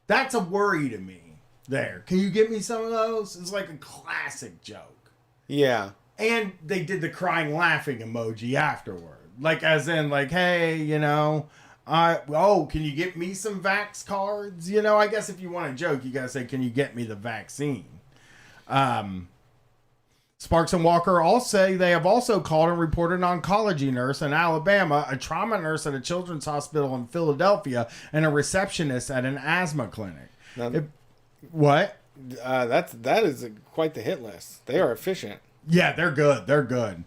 That's a worry to me. There. Can you give me some of those? It's like a classic joke.
Yeah.
And they did the crying laughing emoji afterward. Like, as in, like, hey, you know, can you get me some vax cards? You know, I guess if you want to joke, you got to say, can you get me the vaccine? Sparks and Walker all say they have also called and reported an oncology nurse in Alabama, a trauma nurse at a children's hospital in Philadelphia, and a receptionist at an asthma clinic. What?
That is quite the hit list. They are efficient.
Yeah, they're good. They're good.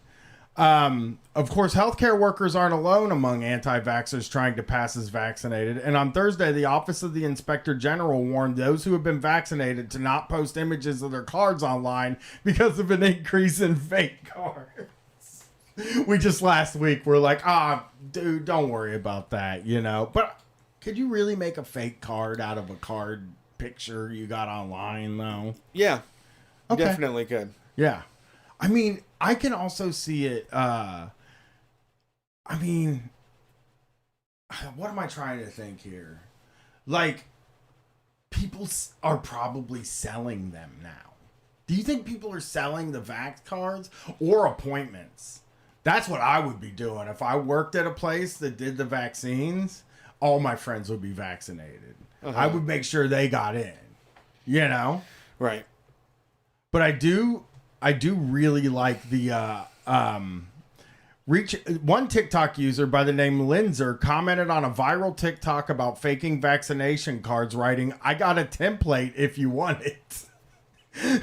Of course, healthcare workers aren't alone among anti-vaxxers trying to pass as vaccinated. And on Thursday, the Office of the Inspector General warned those who have been vaccinated to not post images of their cards online because of an increase in fake cards. We just last week were like, dude, don't worry about that, you know. But could you really make a fake card out of a card picture you got online, though?
Yeah,
okay.
Definitely could.
Yeah. I mean, I can also see it. I mean, what am I trying to think here? Like, people are probably selling them now. Do you think people are selling the vax cards or appointments? That's what I would be doing. If I worked at a place that did the vaccines, all my friends would be vaccinated. Uh-huh. I would make sure they got in, you know?
Right.
But I do really like the One TikTok user by the name Linzer commented on a viral TikTok about faking vaccination cards, writing, "I got a template if you want it."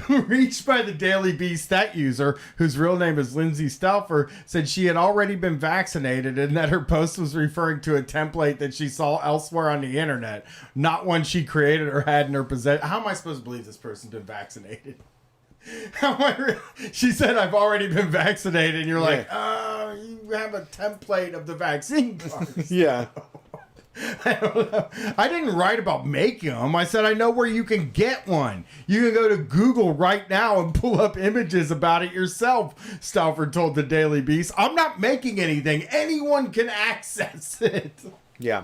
Reached by the Daily Beast, that user, whose real name is Lindsay Stauffer, said she had already been vaccinated and that her post was referring to a template that she saw elsewhere on the internet, not one she created or had in her possession. How am I supposed to believe this person's been vaccinated? She said, "I've already been vaccinated." And you're like, you have a template of the vaccine cards.
Yeah.
I don't know. I didn't write about making them. I said I know where you can get one. You can go to Google right now and pull up images about it yourself, Stauffer told the Daily Beast. "I'm not making anything. Anyone can access it."
Yeah.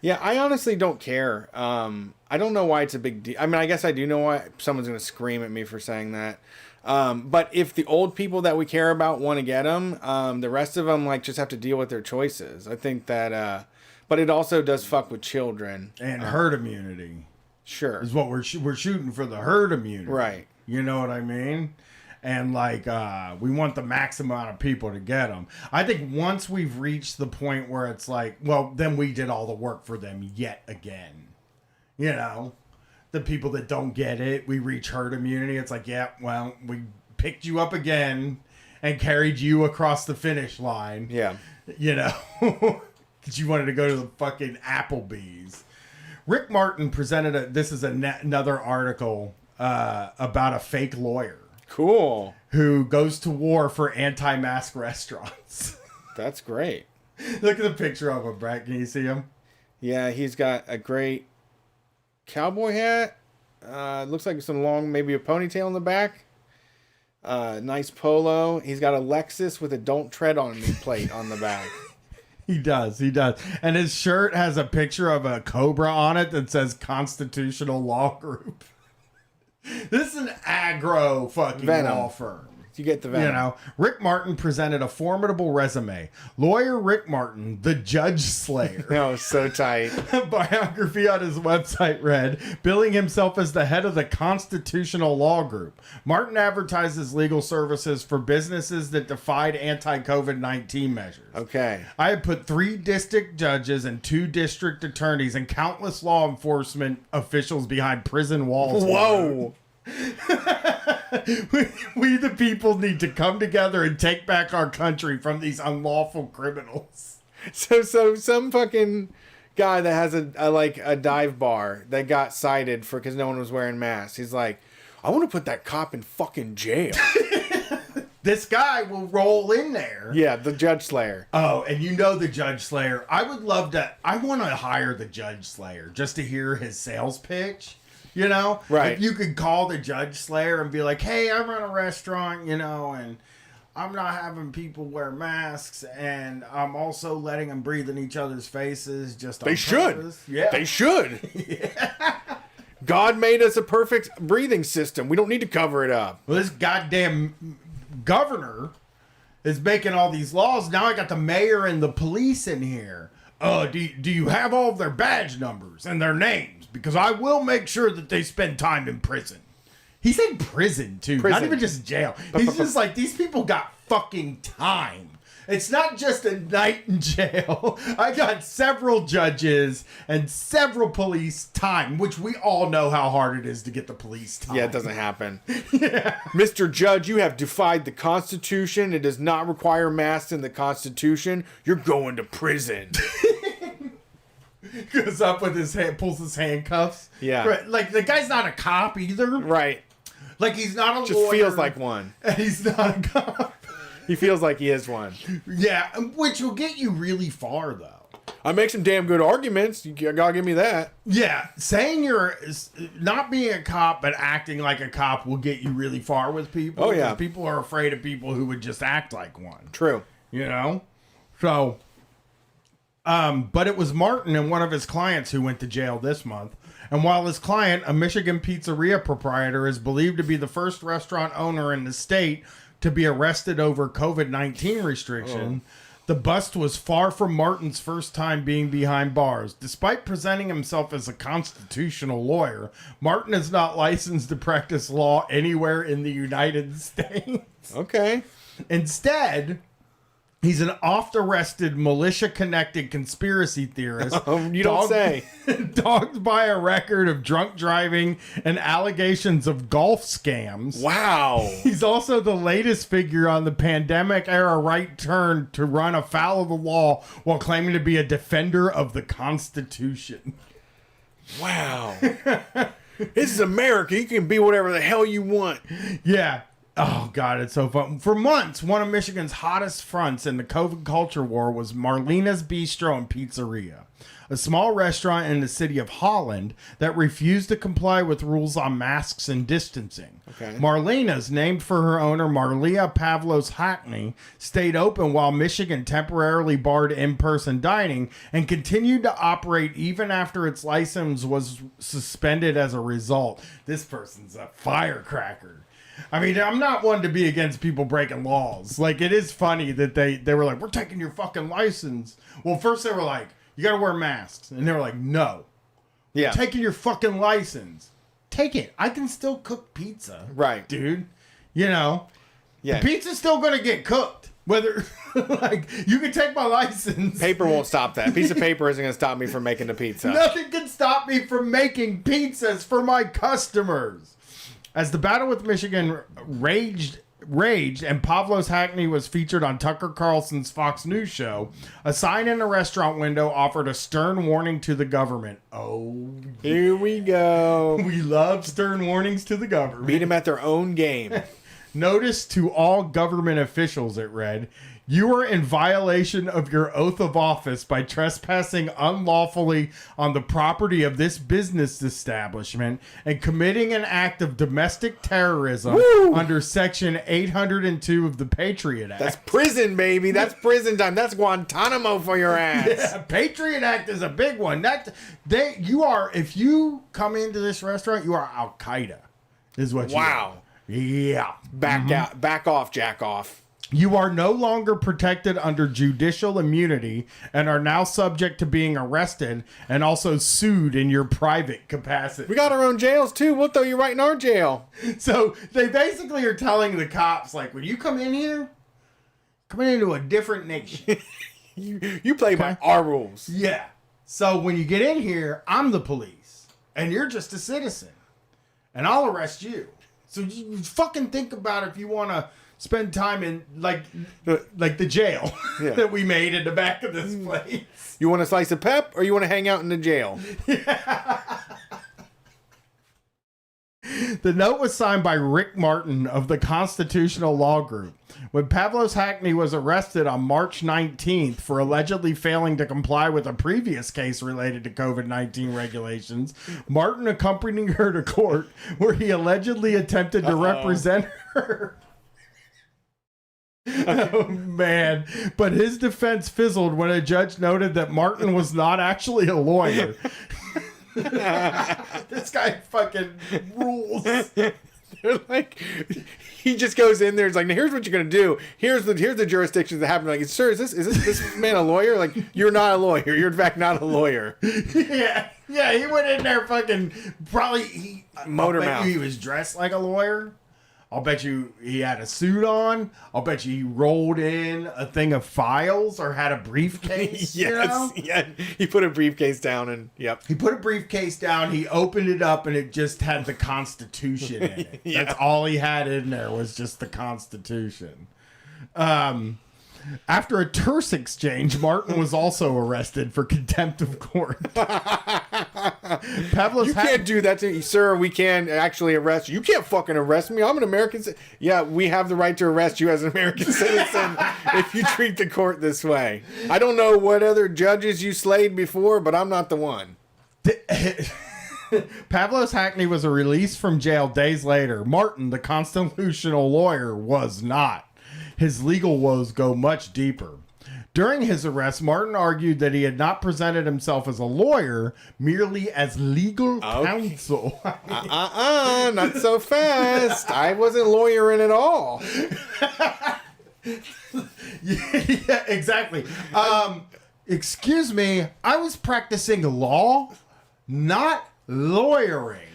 Yeah, I honestly don't care. I don't know why it's a big deal. I mean, I guess I do know why. Someone's going to scream at me for saying that. But if the old people that we care about want to get them, the rest of them just have to deal with their choices. I think that, but it also does fuck with children
and herd immunity.
Sure,
is what we're shooting for, the herd immunity,
right?
You know what I mean? And we want the maximum amount of people to get them. I think once we've reached the point where it's like, well, then we did all the work for them yet again. You know? The people that don't get it, we reach herd immunity. It's like, yeah, well, we picked you up again and carried you across the finish line.
Yeah.
You know, because you wanted to go to the fucking Applebee's. Rick Martin presented this is another article about a fake lawyer.
Cool.
Who goes to war for anti-mask restaurants.
That's great.
Look at the picture of him, Brett. Can you see him?
Yeah, he's got a great cowboy hat. Looks like some long, maybe a ponytail in the back. Nice polo. He's got a Lexus with a "Don't Tread on Me" plate on the back.
He does. And his shirt has a picture of a cobra on it that says Constitutional Law Group. This is an aggro fucking law firm.
You get the venom.
You know, Rick Martin presented a formidable resume. Lawyer Rick Martin, the Judge Slayer.
Oh, so tight.
A biography on his website read, billing himself as the head of the Constitutional Law Group. Martin advertises legal services for businesses that defied anti-COVID-19 measures.
Okay.
I have put 3 district judges and 2 district attorneys and countless law enforcement officials behind prison walls.
Whoa.
We the people need to come together and take back our country from these unlawful criminals.
So some fucking guy that has a dive bar that got cited because no one was wearing masks. He's like, "I want to put that cop in fucking jail."
This guy will roll in there.
Yeah, the Judge Slayer.
Oh, and you know the Judge Slayer. I want to hire the Judge Slayer just to hear his sales pitch. You know?
Right.
If you could call the Judge Slayer and be like, "Hey, I run a restaurant, you know, and I'm not having people wear masks, and I'm also letting them breathe in each other's faces just on purpose." Yeah.
They should. Yeah. God made us a perfect breathing system. We don't need to cover it up.
Well, this goddamn governor is making all these laws. Now I got the mayor and the police in here. Do you have all of their badge numbers and their names? Because I will make sure that they spend time in prison. He said prison, too. Not even just jail. He's just like, these people got fucking time. It's not just a night in jail. I got several judges and several police time, which we all know how hard it is to get the police time.
Yeah, it doesn't happen. Yeah. Mr. Judge, you have defied the Constitution. It does not require masks in the Constitution. You're going to prison.
Goes up with his hand, pulls his handcuffs.
Yeah.
Right. Like, the guy's not a cop either.
Right.
Like, he's not a lawyer.
Just feels like one.
And he's not a cop.
He feels like he is one.
Yeah, which will get you really far, though.
I make some damn good arguments. You gotta give me that.
Yeah, saying you're not being a cop but acting like a cop will get you really far with people.
Oh, yeah.
People are afraid of people who would just act like one.
True.
You know? So... but it was Martin and one of his clients who went to jail this month. And while his client, a Michigan pizzeria proprietor, is believed to be the first restaurant owner in the state to be arrested over COVID-19 restriction, the bust was far from Martin's first time being behind bars. Despite presenting himself as a constitutional lawyer, Martin is not licensed to practice law anywhere in the United States.
Okay.
Instead... He's an oft-arrested, militia-connected conspiracy theorist.
You don't say.
Dogged by a record of drunk driving and allegations of golf scams.
Wow.
He's also the latest figure on the pandemic-era right turn to run afoul of the law while claiming to be a defender of the Constitution.
Wow. This is America. You can be whatever the hell you want.
Yeah. Oh, God, it's so fun. For months, one of Michigan's hottest fronts in the COVID culture war was Marlena's Bistro and Pizzeria, a small restaurant in the city of Holland that refused to comply with rules on masks and distancing.
Okay.
Marlena's, named for her owner, Marlia Pavlos Hackney, stayed open while Michigan temporarily barred in-person dining and continued to operate even after its license was suspended as a result. This person's a firecracker. I mean, I'm not one to be against people breaking laws. Like, it is funny that they were like, we're taking your fucking license. Well, first they were like, you got to wear masks. And they were like, no.
Yeah.
We're taking your fucking license. Take it. I can still cook pizza.
Right.
Dude. You know?
Yeah.
The pizza's still going to get cooked. Whether, like, you can take my license.
Paper won't stop that. A piece of paper isn't going to stop me from making the pizza.
Nothing can stop me from making pizzas for my customers. As the battle with Michigan raged, and Pavlos Hackney was featured on Tucker Carlson's Fox News show, a sign in a restaurant window offered a stern warning to the government. Oh,
here we go.
We love stern warnings to the government.
Beat them at their own game.
Notice to all government officials, it read, you are in violation of your oath of office by trespassing unlawfully on the property of this business establishment and committing an act of domestic terrorism under Section 802 of the Patriot Act.
That's prison, baby. That's prison time. That's Guantanamo for your ass.
Yeah, Patriot Act is a big one. If you come into this restaurant, you are Al Qaeda, is what you are.
Wow.
Yeah.
Back off, jack off.
You are no longer protected under judicial immunity and are now subject to being arrested and also sued in your private capacity.
We got our own jails too. We'll throw you right in our jail.
So they basically are telling the cops, like, when you come in here, coming into a different nation.
you play by our rules.
Yeah. So when you get in here, I'm the police and you're just a citizen and I'll arrest you. So you fucking think about if you want to spend time in like the jail that we made in the back of this place.
You want a slice of pep or you want to hang out in the jail?
Yeah. The note was signed by Rick Martin of the Constitutional Law Group. When Pavlos Hackney was arrested on March 19th for allegedly failing to comply with a previous case related to COVID-19 regulations, Martin accompanied her to court where he allegedly attempted to represent her. Oh, man. But his defense fizzled when a judge noted that Martin was not actually a lawyer. This guy fucking rules.
They're like, he just goes in there. It's like, now here's what you're gonna do. Here's the jurisdictions that happen. Like, sir, is this man a lawyer? Like, you're not a lawyer. You're in fact not a lawyer.
Yeah. He went in there fucking probably
Motor mouth.
He was dressed like a lawyer. I'll bet you he had a suit on. I'll bet you he rolled in a thing of files or had a briefcase.
Yes, you know? Yeah. He put a briefcase down and
He put a briefcase down. He opened it up and it just had the Constitution in it. Yeah. That's all he had in there was just the Constitution. After a terse exchange, Martin was also arrested for contempt of court. Pavlos
can't do that to me, sir. We can actually arrest you. You can't fucking arrest me. I'm an American. Yeah, we have the right to arrest you as an American citizen if you treat the court this way. I don't know what other judges you slayed before, but I'm not the one.
Pavlos Hackney was released from jail days later. Martin, the constitutional lawyer, was not. His legal woes go much deeper. During his arrest, Martin argued that he had not presented himself as a lawyer, merely as legal counsel.
Not so fast. I wasn't lawyering at all.
Yeah, exactly. Excuse me, I was practicing law, not lawyering.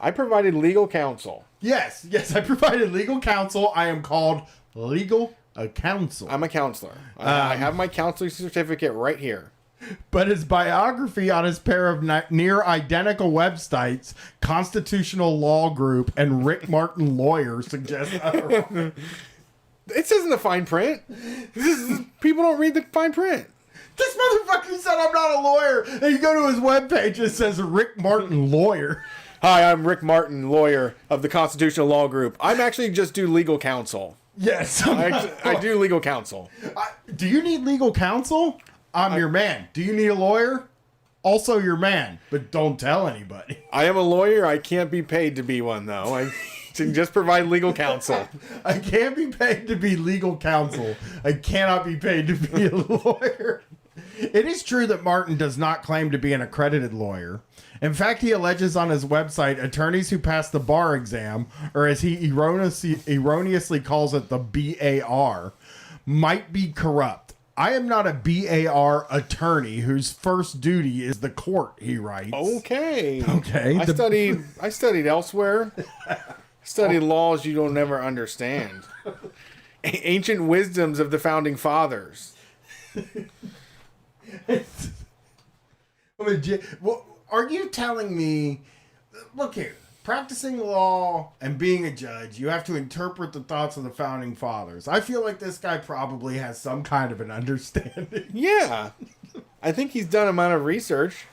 I provided legal counsel.
Yes, I provided legal counsel. I am called legal a counsel.
I'm a counselor. I have my counseling certificate right here.
But his biography on his pair of near identical websites, Constitutional Law Group and Rick Martin Lawyer, suggests otherwise.
It says in the fine print. People don't read the fine print.
This motherfucker said I'm not a lawyer. And you go to his webpage, it says Rick Martin Lawyer.
Hi, I'm Rick Martin, lawyer of the Constitutional Law Group. I'm actually just do legal counsel.
Yes.
I do legal counsel.
Do you need legal counsel? I'm your man. Do you need a lawyer? Also your man, but don't tell anybody.
I am a lawyer. I can't be paid to be one, though. I can just provide legal counsel.
I can't be paid to be legal counsel. I cannot be paid to be a lawyer. It is true that Martin does not claim to be an accredited lawyer. In fact, he alleges on his website attorneys who pass the bar exam, or as he erroneously calls it, the BAR, might be corrupt. I am not a BAR attorney whose first duty is the court, he writes.
Okay. I studied elsewhere. Studied laws you don't never understand. Ancient wisdoms of the founding fathers.
Well, are you telling me, look here, practicing law and being a judge, you have to interpret the thoughts of the founding fathers. I feel like this guy probably has some kind of an understanding.
Yeah. I think he's done amount of research.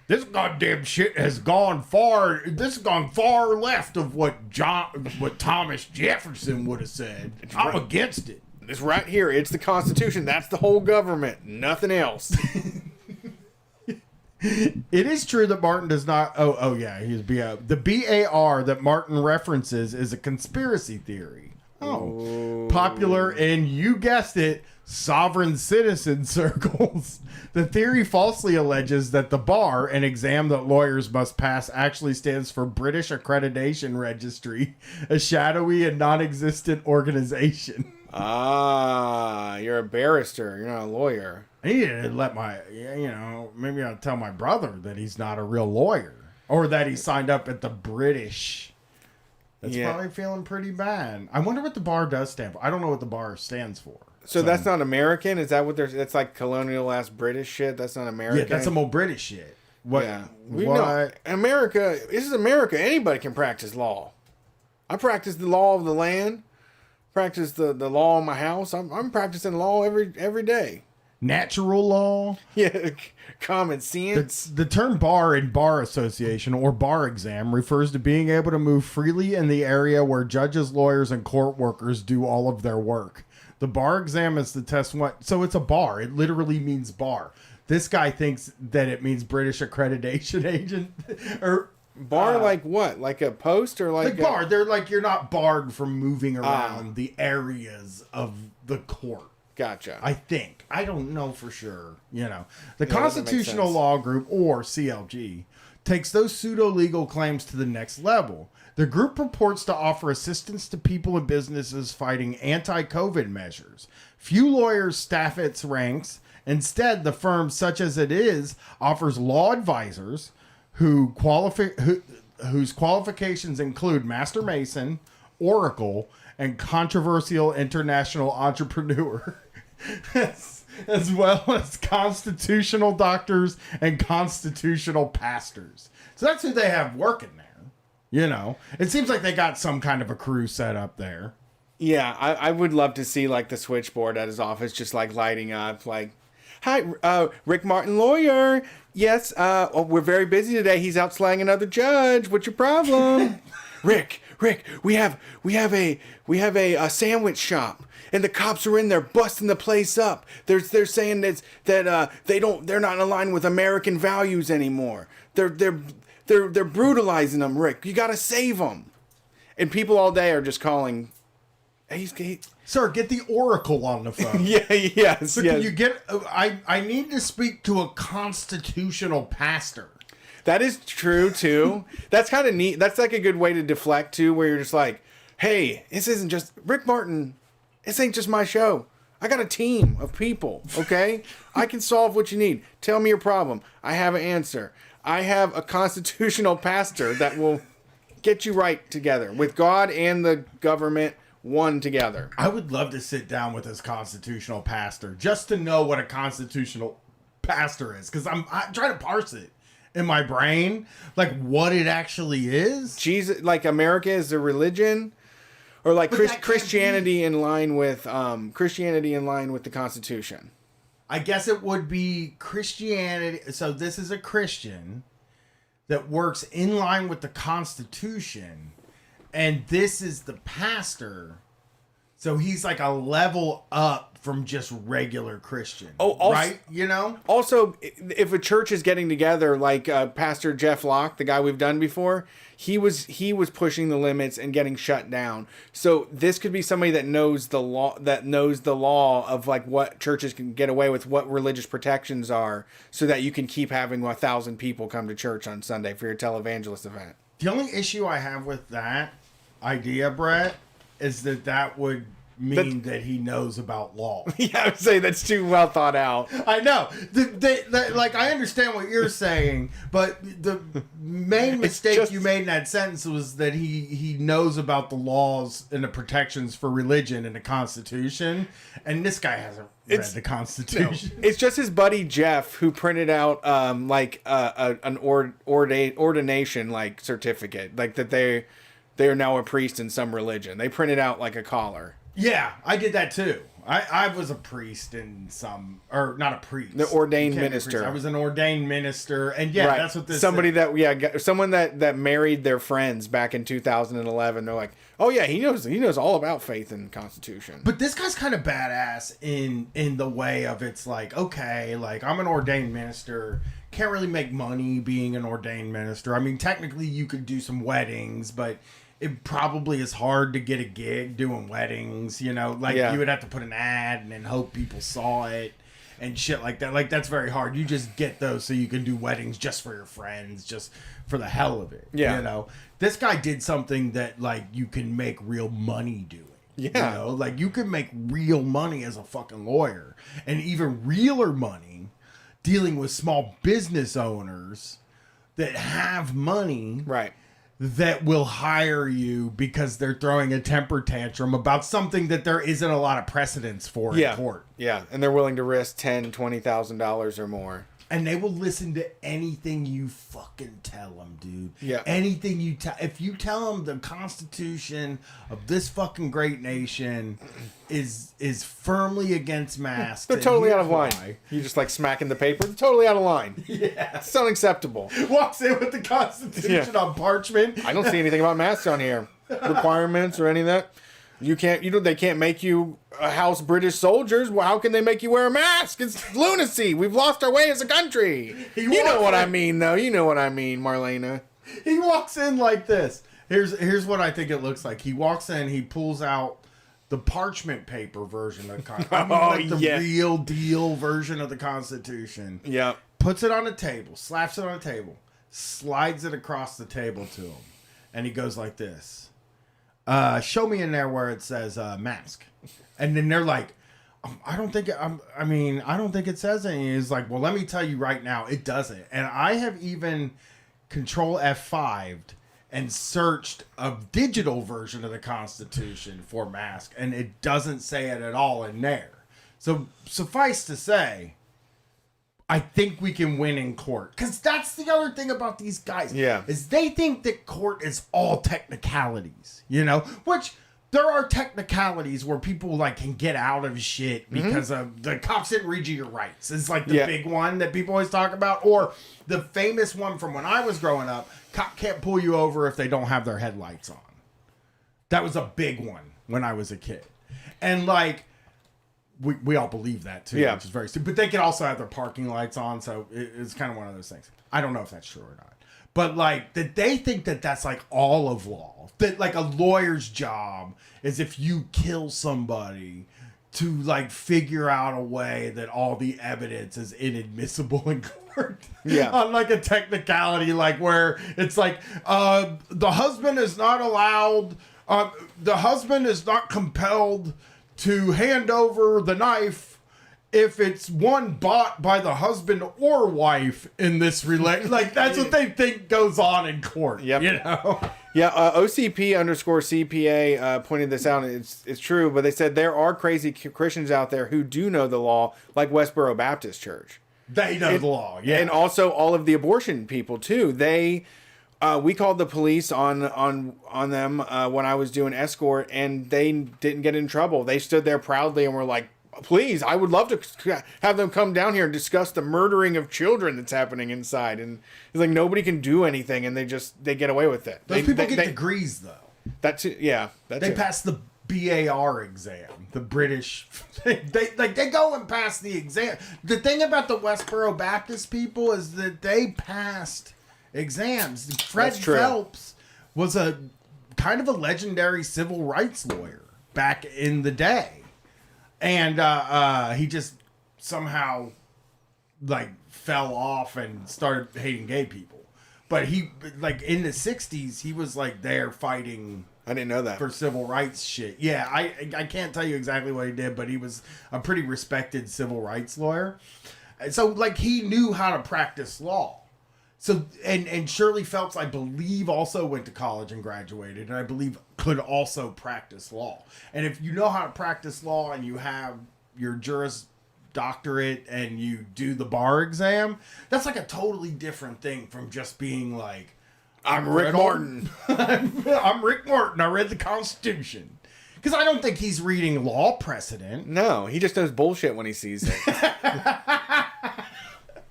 This goddamn shit has gone far. This has gone far left of what Thomas Jefferson would have said. I'm against it.
It's right here. It's the Constitution. That's the whole government. Nothing else.
It is true that Martin does not. Oh yeah, he's the BAR that Martin references is a conspiracy theory. Popular in, you guessed it, sovereign citizen circles. The theory falsely alleges that the bar, an exam that lawyers must pass, actually stands for British Accreditation Registry, a shadowy and non-existent organization.
You're a barrister. You're not a lawyer.
I need to let maybe I'll tell my brother that he's not a real lawyer, or that he signed up at the British. That's probably feeling pretty bad. I wonder what the bar does stand for. I don't know what the bar stands for.
So that's not American? Is that what that's like colonial ass British shit? That's not American?
Yeah, that's some old British shit. What?
Yeah.
What?
America, this is America. Anybody can practice law. I practice the law of the land. Practice the law in my house. I'm practicing law every day.
Natural law?
Yeah, common sense.
The term bar in bar association or bar exam refers to being able to move freely in the area where judges, lawyers, and court workers do all of their work. The bar exam is the test one. So it's a bar. It literally means bar. This guy thinks that it means British accreditation agent. Or
bar like what? Like a post or like
bar? They're like, you're not barred from moving around the areas of the court.
Gotcha.
I think. I don't know for sure. The Constitutional Law Group, or CLG, takes those pseudo-legal claims to the next level. The group purports to offer assistance to people and businesses fighting anti-COVID measures. Few lawyers staff its ranks. Instead, the firm, such as it is, offers law advisors whose qualifications include Master Mason, Oracle, and controversial international entrepreneur. As well as constitutional doctors and constitutional pastors. So that's who they have working there. It seems like they got some kind of a crew set up there.
Yeah, I would love to see like the switchboard at his office just like lighting up like, hi, Rick Martin lawyer. Yes, we're very busy today. He's out slaying another judge. What's your problem? Rick, we have a sandwich shop. And the cops are in there busting the place up. They're saying that they're not aligned with American values anymore. They're brutalizing them, Rick. You gotta save them. And people all day are just calling.
Sir, get the Oracle on the phone.
Yes.
Can you get? I need to speak to a constitutional pastor.
That is true too. That's kind of neat. That's like a good way to deflect too, where you're just like, hey, this isn't just Rick Martin. This ain't just my show. I got a team of people, okay? I can solve what you need. Tell me your problem. I have an answer. I have a constitutional pastor that will get you right together with God and the government, one together.
I would love to sit down with this constitutional pastor just to know what a constitutional pastor is, because I'm trying to parse it in my brain, like what it actually is.
Jesus, like America is a religion, or like Christianity in line with the Constitution.
I guess it would be Christianity. So this is a Christian that works in line with the Constitution, and this is the pastor. So he's like a level up from just regular Christian. Oh, also, right? You know?
Also, if a church is getting together, like Pastor Jeff Locke, the guy we've done before, he was pushing the limits and getting shut down. So this could be somebody that knows the law of like what churches can get away with, what religious protections are, so that you can keep having 1,000 people come to church on Sunday for your televangelist event.
The only issue I have with that idea, Brett, is that would mean that he knows about law.
Yeah, I would say that's too well thought out.
I know. Like, I understand what you're saying, but the main mistake you made in that sentence was that he knows about the laws and the protections for religion in the Constitution, and this guy hasn't read the Constitution.
No, it's just his buddy Jeff who printed out an ordination like certificate, like that they are now a priest in some religion. They printed out like a collar.
Yeah, I did that too. I was a priest in some, or not a priest.
The ordained minister.
I was an ordained minister, and yeah, right. That's what this.
Someone that married their friends back in 2011. They're like, oh yeah, he knows all about faith and Constitution.
But this guy's kind of badass in the way of it's like, okay, like I'm an ordained minister. Can't really make money being an ordained minister. I mean, technically you could do some weddings, but it probably is hard to get a gig doing weddings, you know, like you would have to put an ad and then hope people saw it and shit like that. Like that's very hard. You just get those so you can do weddings just for your friends, just for the hell of it. Yeah. You know, this guy did something that like you can make real money doing. Yeah. You know, like you can make real money as a fucking lawyer, and even realer money dealing with small business owners that have money.
Right.
That will hire you because they're throwing a temper tantrum about something that there isn't a lot of precedence for in court.
Yeah, and they're willing to risk $10,000-$20,000 or more.
And they will listen to anything you fucking tell them, dude.
Yeah.
Anything you tell. If you tell them the Constitution of this fucking great nation is firmly against masks,
they're totally out of line. You just like smacking the paper. They're totally out of line.
Yeah.
It's unacceptable.
Walks in with the Constitution on parchment.
I don't see anything about masks on here. Requirements or any of that. They can't make you house British soldiers. Well, how can they make you wear a mask? It's lunacy. We've lost our way as a country. You know what I mean, though. You know what I mean, Marlena.
He walks in like this. Here's what I think it looks like. He walks in, he pulls out the parchment paper version of the Constitution. Real deal version of the Constitution.
Yeah.
Puts it on a table, slaps it on a table, slides it across the table to him, and he goes like this. Show me in there where it says mask. And then they're like, I don't think it says anything. He's like, well, let me tell you right now, it doesn't. And I have even Control F5'd and searched a digital version of the Constitution for mask, and it doesn't say it at all in there. So suffice to say, I think we can win in court. Because that's the other thing about these guys.
Yeah.
Is they think that court is all technicalities, you know? Which there are technicalities where people like can get out of shit because of the cops didn't read you your rights. It's like the big one that people always talk about. Or the famous one from when I was growing up, cop can't pull you over if they don't have their headlights on. That was a big one when I was a kid. And like, we all believe that too, which is very stupid. But they can also have their parking lights on, so it's kind of one of those things. I don't know if that's true or not. But like, that they think that that's like all of law. That like a lawyer's job is if you kill somebody to like figure out a way that all the evidence is inadmissible in court.
Yeah.
On like a technicality, like where it's like, the husband is not allowed, the husband is not compelled to hand over the knife if it's one bought by the husband or wife in this relation. Like, that's what they think goes on in court.
Yep.
You know?
Yeah, OCP_CPA pointed this out, and it's true, but they said there are crazy Christians out there who do know the law, like Westboro Baptist Church.
They know the law, yeah.
And also all of the abortion people, too. We called the police on them when I was doing escort, and they didn't get in trouble. They stood there proudly and were like, please, I would love to have them come down here and discuss the murdering of children that's happening inside. And it's like, nobody can do anything, and they get away with it.
Those people get degrees, though.
That's it. Yeah.
They pass the BAR exam, the British. They go and pass the exam. The thing about the Westboro Baptist people is that they passed exams. Fred Phelps was a kind of a legendary civil rights lawyer back in the day. And he just somehow like fell off and started hating gay people. But he, like, in the 60s, he was like there fighting.
I didn't know that.
For civil rights shit. Yeah, I can't tell you exactly what he did, but he was a pretty respected civil rights lawyer. So, like, he knew how to practice law. So, and Shirley Phelps, I believe, also went to college and graduated, and I believe could also practice law. And if you know how to practice law and you have your Juris Doctorate and you do the bar exam, that's like a totally different thing from just being like,
I'm Rick Martin.
I'm Rick Martin. I read the Constitution. Because I don't think he's reading law precedent.
No, he just knows bullshit when he sees it.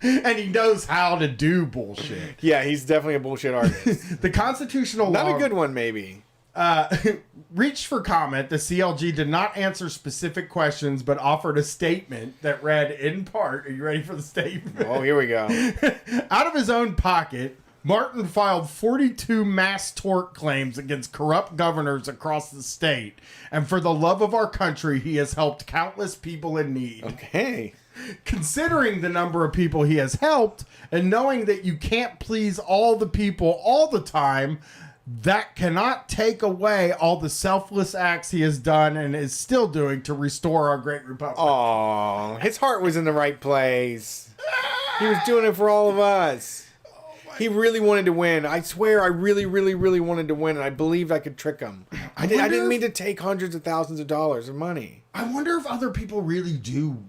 And he knows how to do bullshit.
Yeah, he's definitely a bullshit artist.
The constitutional law...
Not a good one, maybe.
Reached for comment, the CLG did not answer specific questions, but offered a statement that read, in part... Are you ready for the statement?
Oh, here we go.
Out of his own pocket, Martin filed 42 mass tort claims against corrupt governors across the state. And for the love of our country, he has helped countless people in need.
Okay.
Considering the number of people he has helped, and knowing that you can't please all the people all the time, that cannot take away all the selfless acts he has done and is still doing to restore our great republic.
Oh, his heart was in the right place. He was doing it for all of us. He really wanted to win. I swear I really, really, really wanted to win, and I believed I could trick him. I didn't mean to take hundreds of thousands of dollars of money.
I wonder if other people really do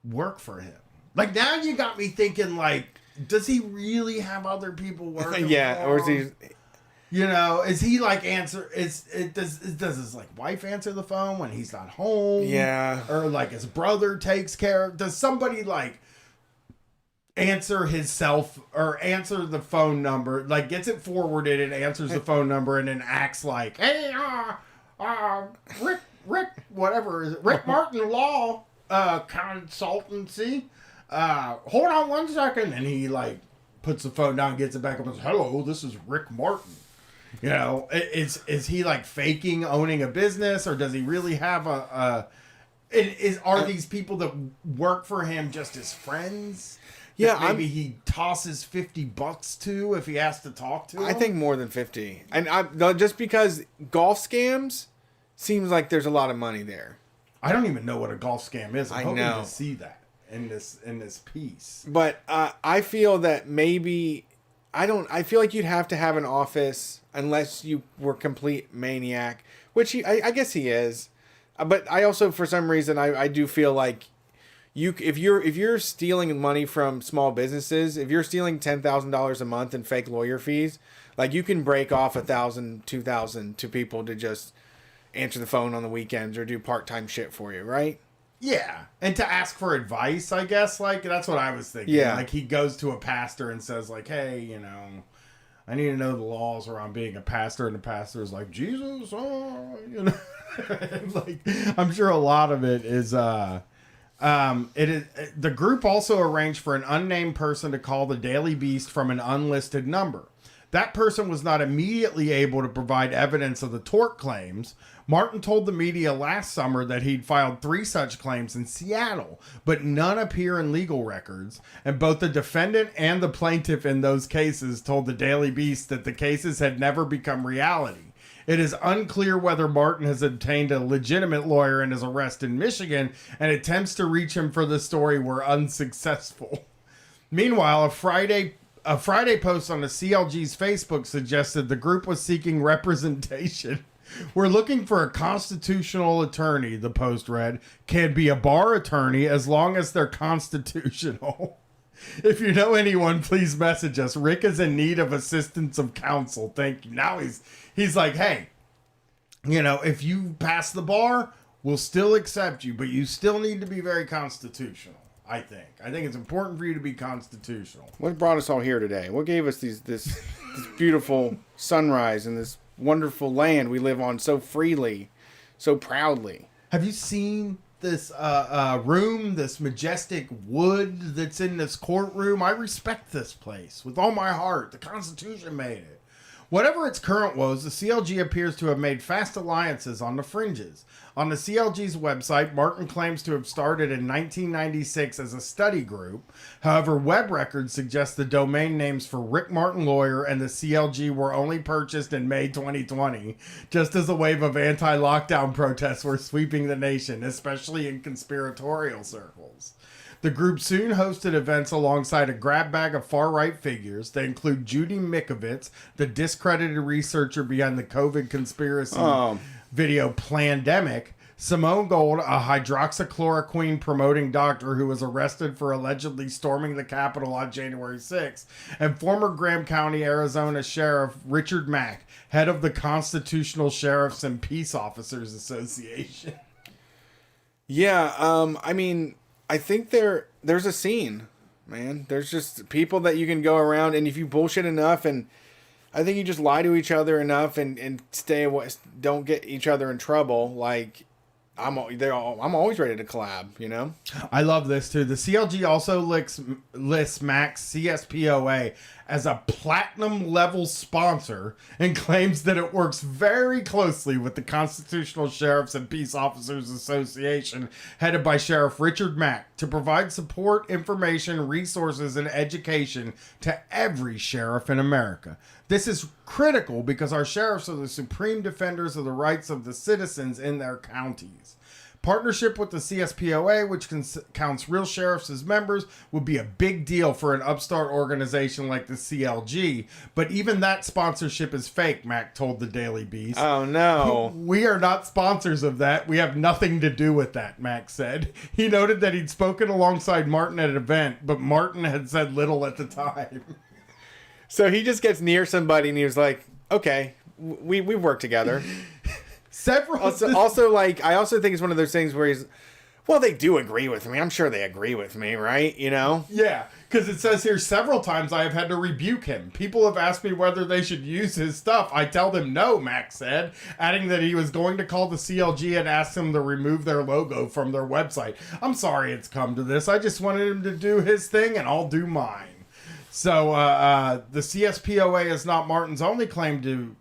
work for him. Like, now you got me thinking, like, does he really have other people working
yeah,
for
or is he...
him? You know, is he like does his like wife answer the phone when he's not home?
Yeah.
Or like his brother takes care of, does somebody like answer answer the phone number, like gets it forwarded and answers the phone number and then acts like, hey, Rick, whatever is it? Rick Martin Law Consultancy. Hold on 1 second. And he like puts the phone down, gets it back up and says, hello, this is Rick Martin. You know, is he like faking owning a business, or does he really have are these people that work for him just as friends?
Yeah,
maybe he tosses $50 to if he has to talk to him?
I think more than 50. And just because golf scams seems like there's a lot of money there.
I don't even know what a golf scam is. I'm hoping
know.
to see that in this piece.
But I feel that maybe I feel like you'd have to have an office unless you were complete maniac, which I guess he is. But I also, for some reason, I do feel like if you're stealing money from small businesses, if you're stealing $10,000 a month in fake lawyer fees, like you can break off $1,000, $2,000 to people to just answer the phone on the weekends or do part-time shit for you, right?
Yeah, and to ask for advice, I guess, like, that's what I was thinking.
Yeah.
Like, he goes to a pastor and says, like, hey, you know, I need to know the laws around being a pastor, and the pastor is like, Jesus, you know. Like, I'm sure a lot of it is, the group also arranged for an unnamed person to call the Daily Beast from an unlisted number. That person was not immediately able to provide evidence of the tort claims. Martin told the media last summer that he'd filed 3 such claims in Seattle, but none appear in legal records. And both the defendant and the plaintiff in those cases told the Daily Beast that the cases had never become reality.
It is unclear whether Martin has obtained a legitimate lawyer in his arrest in Michigan, and attempts to reach him for the story were unsuccessful. Meanwhile, a Friday post on the CLG's Facebook suggested the group was seeking representation. We're looking for a constitutional attorney, the post read. Can be a bar attorney as long as they're constitutional. If you know anyone, please message us. Rick is in need of assistance of counsel. Thank you. Now he's like, hey, if you pass the bar, we'll still accept you, but you still need to be very constitutional. I think it's important for you to be constitutional.
What brought us all here today? What gave us this beautiful sunrise in this wonderful land we live on so freely, so proudly?
Have you seen this room, this majestic wood that's in this courtroom? I respect this place with all my heart. The Constitution made it. Whatever its current woes, the CLG appears to have made fast alliances on the fringes. On the CLG's website, Martin claims to have started in 1996 as a study group. However, web records suggest the domain names for Rick Martin Lawyer and the CLG were only purchased in May 2020, just as a wave of anti-lockdown protests were sweeping the nation, especially in conspiratorial circles. The group soon hosted events alongside a grab bag of far-right figures. They include Judy Mikovits, the discredited researcher behind the COVID conspiracy video Plandemic, Simone Gold, a hydroxychloroquine promoting doctor who was arrested for allegedly storming the Capitol on January 6th, and former Graham County, Arizona Sheriff Richard Mack, head of the Constitutional Sheriffs and Peace Officers Association.
Yeah, I think there's a scene, man. There's just people that you can go around, and if you bullshit enough, and I think you just lie to each other enough and stay away, don't get each other in trouble. Like, I'm always ready to collab,
I love this too. The CLG also lists Max CSPOA as a platinum level sponsor and claims that it works very closely with the Constitutional Sheriffs and Peace Officers Association, headed by Sheriff Richard Mack, to provide support, information, resources, and education to every sheriff in America. This is critical because our sheriffs are the supreme defenders of the rights of the citizens in their counties. Partnership with the CSPOA, which counts real sheriffs as members, would be a big deal for an upstart organization like the CLG, but even that sponsorship is fake, Mac told the Daily Beast.
Oh, no.
We are not sponsors of that. We have nothing to do with that, Mac said. He noted that he'd spoken alongside Martin at an event, but Martin had said little at the time.
So he just gets near somebody and he was like, okay, we've worked together. Also, like, I also think it's one of those things where well, they do agree with me. I'm sure they agree with me, right?
Yeah, because it says here several times I have had to rebuke him. People have asked me whether they should use his stuff. I tell them no, Max said, adding that he was going to call the CLG and ask them to remove their logo from their website. I'm sorry it's come to this. I just wanted him to do his thing and I'll do mine. So the CSPOA is not Martin's only claim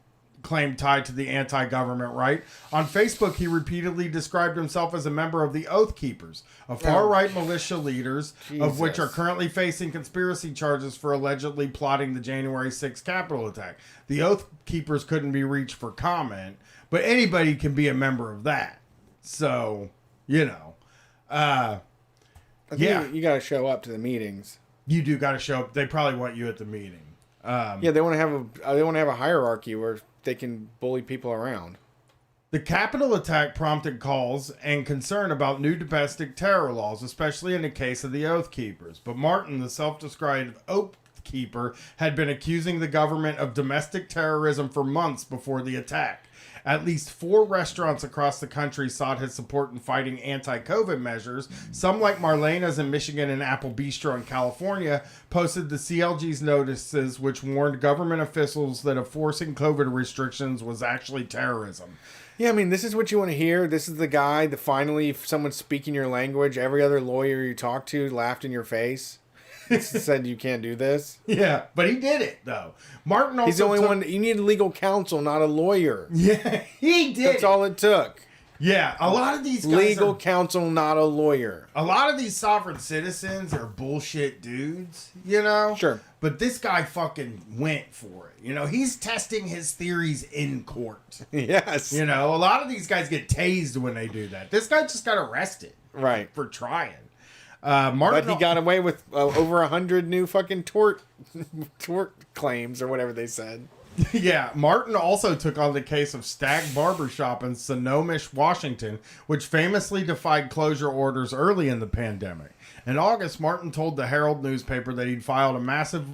tied to the anti-government right. On Facebook, he repeatedly described himself as a member of the Oath Keepers, a far-right militia leaders, of which are currently facing conspiracy charges for allegedly plotting the January 6th Capitol attack. The Oath Keepers couldn't be reached for comment, but anybody can be a member of that. So,
you got to show up to the meetings.
You do got to show up. They probably want you at the meeting.
They want to have a hierarchy where they can bully people around.
The Capitol attack prompted calls and concern about new domestic terror laws, especially in the case of the Oath Keepers. But Martin, the self-described Oath Keeper, had been accusing the government of domestic terrorism for months before the attack. At least 4 restaurants across the country sought his support in fighting anti-COVID measures. Some, like Marlena's in Michigan and Apple Bistro in California, posted the CLG's notices which warned government officials that enforcing COVID restrictions was actually terrorism.
Yeah, this is what you want to hear. This is the guy that finally, if someone's speaking your language, every other lawyer you talked to laughed in your face. Said you can't do this.
Yeah, but he did it though. Martin also
he's the only one. You need legal counsel, not a lawyer.
Yeah, he did.
That's all it took.
Yeah, a lot of these guys
Legal
are,
counsel, not a lawyer.
a lot of these sovereign citizens are bullshit dudes, you know?
Sure.
But this guy fucking went for it. You know, he's testing his theories in court.
Yes.
You know, a lot of these guys get tased when they do that. This guy just got arrested.
Right.
For trying. Martin,
But he got away with over 100 new fucking tort claims or whatever they said.
Yeah, Martin also took on the case of Stag Barbershop in Snohomish, Washington, which famously defied closure orders early in the pandemic. In August, Martin told the Herald newspaper that he'd filed a massive,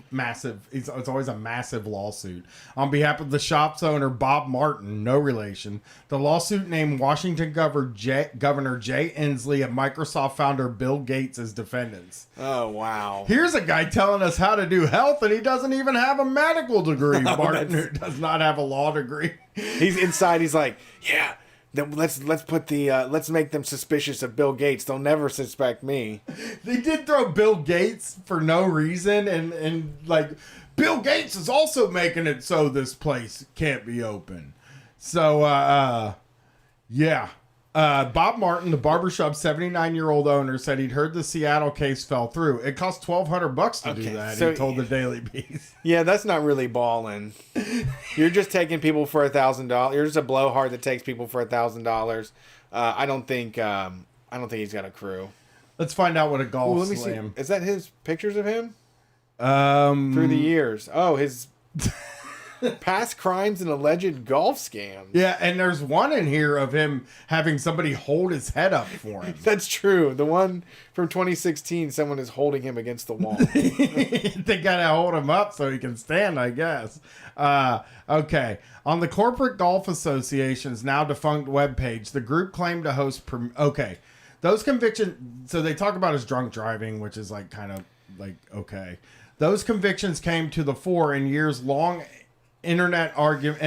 it's always a massive lawsuit, on behalf of the shop's owner, Bob Martin, no relation. The lawsuit named Washington Governor Jay Inslee and Microsoft founder Bill Gates as defendants.
Oh, wow.
Here's a guy telling us how to do health, and he doesn't even have a medical degree. Martin, who does not have a law degree.
He's inside. He's like, yeah, let's make them suspicious of Bill Gates. They'll never suspect me.
They did throw Bill Gates for no reason, and like Bill Gates is also making it so this place can't be open. So yeah. Bob Martin, the barbershop 79-year-old owner, said he'd heard the Seattle case fell through. It cost $1,200 to do that,
so
he told the Daily Beast.
Yeah, that's not really balling. You're just taking people for $1,000. You're just a blowhard that takes people for $1,000. I don't think he's got a crew.
Let's find out what a golf
Let me
slam.
see. Is that his pictures of him? Through the years. Oh, his past crimes and alleged golf scams.
Yeah, and there's one in here of him having somebody hold his head up for him.
That's true. The one from 2016, someone is holding him against the wall.
They gotta hold him up so he can stand, I guess. Okay. On the Corporate Golf Association's now defunct webpage, the group claimed to host... Those convictions... So they talk about his drunk driving, which is like kind of like, okay. Those convictions came to the fore in a years-long internet argument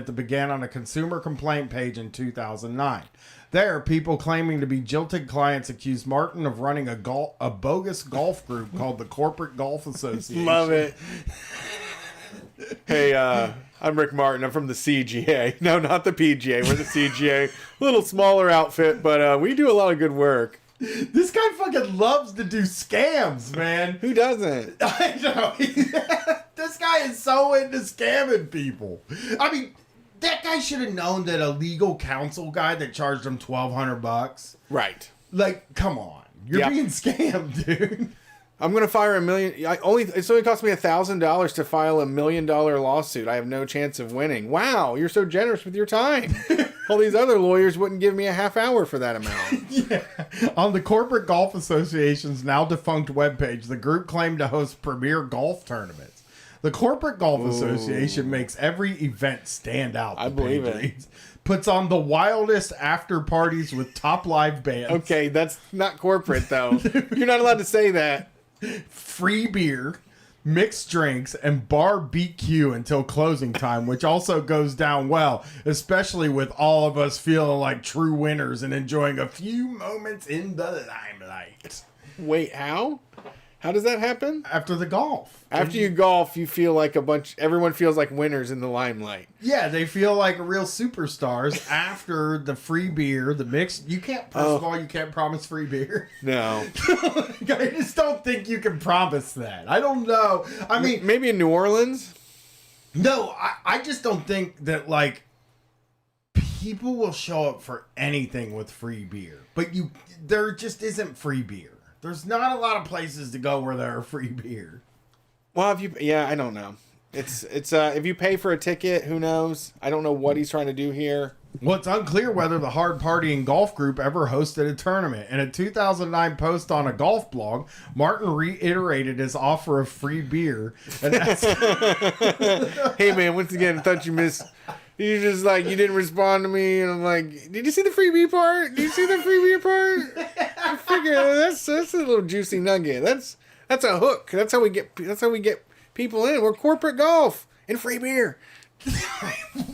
that began on a consumer complaint page in 2009. There, people claiming to be jilted clients accused Martin of running a bogus golf group called the Corporate Golf Association.
Love it. Hey, I'm Rick Martin. I'm from the CGA. No, not the PGA. We're the CGA. A little smaller outfit, but we do a lot of good work.
This guy fucking loves to do scams, man.
Who doesn't?
I know. This guy is so into scamming people. I mean, that guy should have known that a legal counsel guy that charged him $1,200.
Right.
Like, come on. You're being scammed, dude.
I'm gonna fire $1 million. It's only cost me $1,000 to file $1 million lawsuit. I have no chance of winning. Wow, you're so generous with your time. All these other lawyers wouldn't give me a half hour for that amount.
Yeah. On the Corporate Golf Association's now defunct webpage, the group claimed to host premier golf tournaments. The Corporate Golf Association makes every event stand out.
I believe it.
Puts on the wildest after parties with top live bands.
Okay, that's not corporate though. You're not allowed to say that.
Free beer, mixed drinks, and bar BQ until closing time, which also goes down well, especially with all of us feeling like true winners and enjoying a few moments in the limelight.
Wait, how? How does that happen?
After the golf.
After you golf, you feel like everyone feels like winners in the limelight.
Yeah, they feel like real superstars after the free beer, the mixed. You can't, first of all, you can't promise free beer.
No.
I just don't think you can promise that. I don't know. I mean,
maybe in New Orleans?
No, I just don't think that, like, people will show up for anything with free beer. But there just isn't free beer. There's not a lot of places to go where there are free beer.
Well, I don't know. It's if you pay for a ticket, who knows? I don't know what he's trying to do here.
Well, it's unclear whether the hard partying golf group ever hosted a tournament. In a 2009 post on a golf blog, Martin reiterated his offer of free beer. And
hey man, once again, I thought you missed. You just like, you didn't respond to me, and I'm like, did you see the free beer part? Did you see the free beer part? I figure that's a little juicy nugget. That's a hook. That's how we get people in. We're corporate golf and free beer.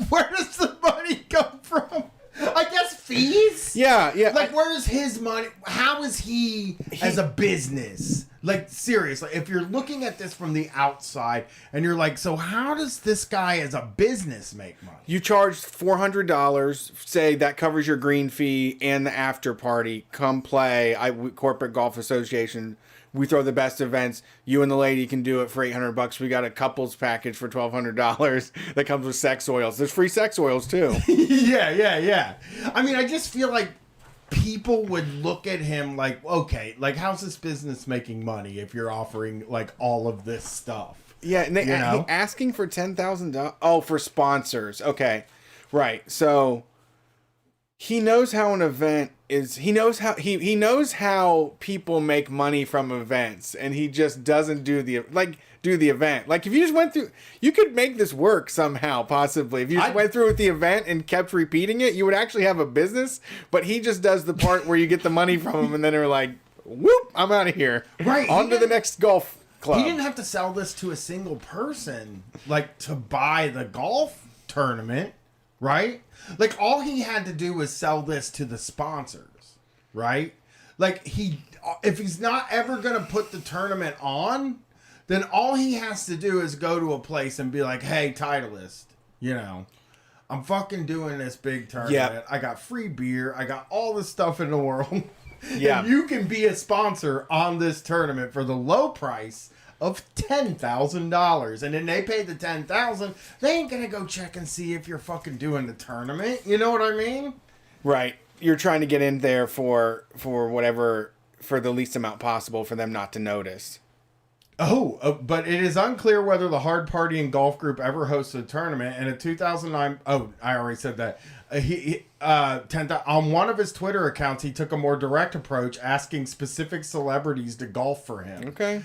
Where does the money come from? I guess fees?
Yeah.
Like, where is his money? How is he as a business? Like, seriously, if you're looking at this from the outside and you're like, so how does this guy as a business make money?
You charge $400, say that covers your green fee and the after party. Come play. Corporate Golf Association. We throw the best events. You and the lady can do it for $800. We got a couples package for $1,200 that comes with sex oils. There's free sex oils too.
Yeah. I mean, I just feel like people would look at him like, okay, like, how's this business making money if you're offering like all of this stuff?
Yeah, and they asking for $10,000. Oh, for sponsors. Okay, right. So he knows how an event is. He knows how people make money from events, and he just doesn't do the event. Like, if you just went through, you could make this work somehow, possibly. If you just went through with the event and kept repeating it, you would actually have a business. But he just does the part where you get the money from him, and then they're like, whoop, I'm out of here.
Right.
On to the next golf club.
He didn't have to sell this to a single person, like, to buy the golf tournament, right? Like, all he had to do was sell this to the sponsors, right? Like, if he's not ever going to put the tournament on, then all he has to do is go to a place and be like, hey, Titleist, I'm fucking doing this big tournament.
Yep.
I got free beer. I got all this stuff in the world.
Yeah.
And you can be a sponsor on this tournament for the low price of $10,000. And then they pay the $10,000. They ain't gonna go check and see if you're fucking doing the tournament. You know what I mean?
Right. You're trying to get in there for whatever, for the least amount possible for them not to notice.
But it is unclear whether the Hard Partying Golf Group ever hosted a tournament. And in 2009, I already said that. On one of his Twitter accounts, he took a more direct approach, asking specific celebrities to golf for him.
Okay.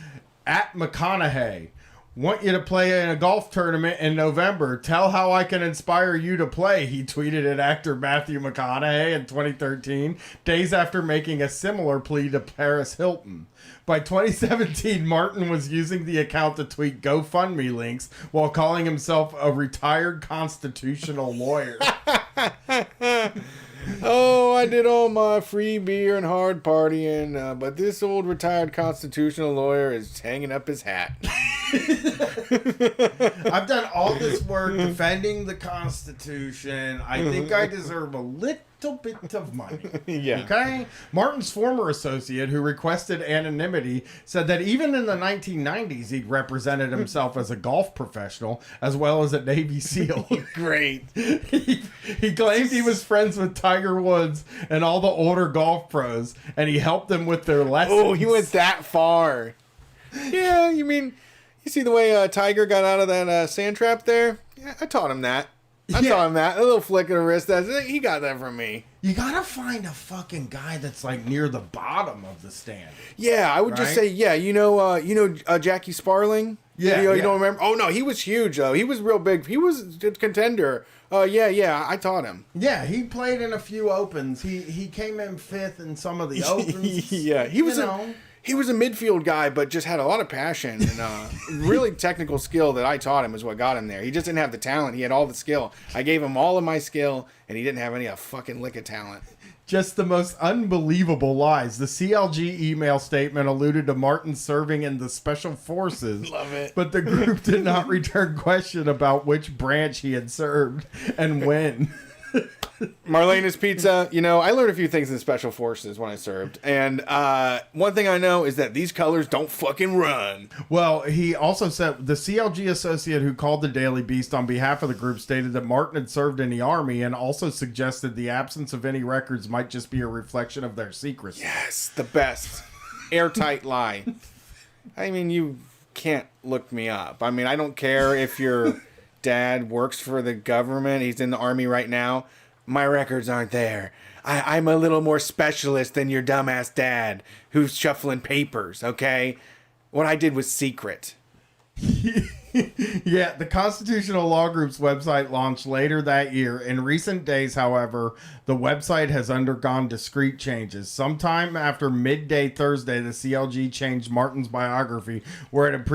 At McConaughey, want you to play in a golf tournament in November. Tell how I can inspire you to play, he tweeted at actor Matthew McConaughey in 2013, days after making a similar plea to Paris Hilton. By 2017, Martin was using the account to tweet GoFundMe links while calling himself a retired constitutional lawyer.
Oh, I did all my free beer and hard partying, but this old retired constitutional lawyer is hanging up his hat.
I've done all this work defending the Constitution. I think I deserve a little bit of money.
Yeah.
Okay? Martin's former associate, who requested anonymity, said that even in the 1990s, he represented himself as a golf professional as well as a Navy SEAL.
Great.
He claimed he was friends with Tiger Woods and all the older golf pros, and he helped them with their lessons.
Oh, he went that far. Yeah, you mean, you see the way Tiger got out of that sand trap there? Yeah, I taught him that. I taught him that. A little flick of the wrist. He got that from me.
You gotta find a fucking guy that's like near the bottom of the standard.
Yeah, I would just say, Jackie Sparling?
Yeah,
You don't remember? Oh, no, he was huge, though. He was real big. He was a contender. I taught him.
Yeah, he played in a few opens. He came in fifth in some of the opens.
Yeah, he was a midfield guy, but just had a lot of passion and really technical skill that I taught him is what got him there. He just didn't have the talent. He had all the skill. I gave him all of my skill, and he didn't have any fucking lick of talent.
Just the most unbelievable lies. The CLG email statement alluded to Martin serving in the Special Forces.
Love it.
But the group did not return question about which branch he had served and when.
Marlena's Pizza, I learned a few things in Special Forces when I served. And one thing I know is that these colors don't fucking run.
Well, he also said the CLG associate who called the Daily Beast on behalf of the group stated that Martin had served in the Army and also suggested the absence of any records might just be a reflection of their secrecy.
Yes, the best. Airtight lie. I mean, you can't look me up. I mean, I don't care if your dad works for the government. He's in the Army right now. My records aren't there. I'm a little more specialist than your dumbass dad who's shuffling papers, okay? What I did was secret.
Yeah, the Constitutional Law Group's website launched later that year. In recent days, however, the website has undergone discrete changes. Sometime after midday Thursday, the CLG changed Martin's biography, where it had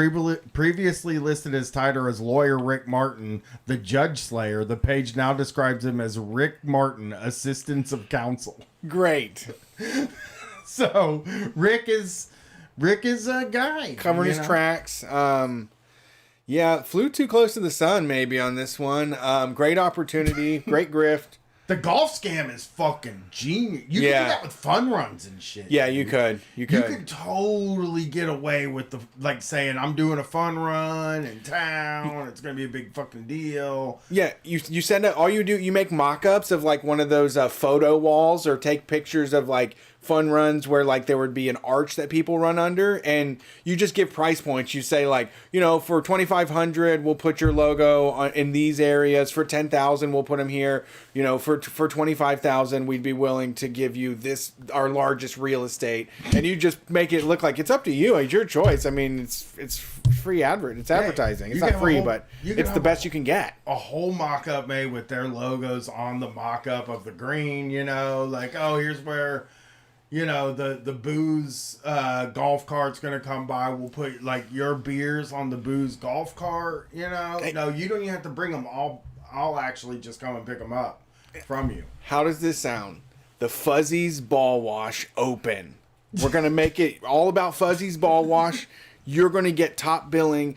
previously listed his title as Lawyer Rick Martin, the Judge Slayer. The page now describes him as Rick Martin, Assistance of Counsel.
Great.
So, Rick is Rick is a guy.
Covering his tracks. Yeah, flew too close to the sun maybe on this one. Great opportunity, great grift.
The golf scam is fucking genius. You can do that with fun runs and shit.
Yeah, you could. You
could totally get away with saying I'm doing a fun run in town. It's gonna be a big fucking deal.
Yeah, you send out all you do. You make mock-ups of like one of those photo walls, or take pictures of like fun runs where like there would be an arch that people run under, and you just give price points. You say like, for 2,500 we'll put your logo in these areas. For 10,000 we'll put them here. For 25,000 we'd be willing to give you our largest real estate, and you just make it look like it's up to you. It's your choice. I mean, it's free advert. It's advertising. It's not free, but it's the best you can get.
A whole mock-up made with their logos on the mock-up of the green. Like, oh, here's where. The booze golf cart's gonna come by. We'll put like your beers on the booze golf cart. No, you don't even have to bring them all. I'll actually just come and pick them up from you.
How does this sound? The Fuzzies Ball Wash Open. We're gonna make it all about Fuzzies Ball Wash. You're gonna get top billing.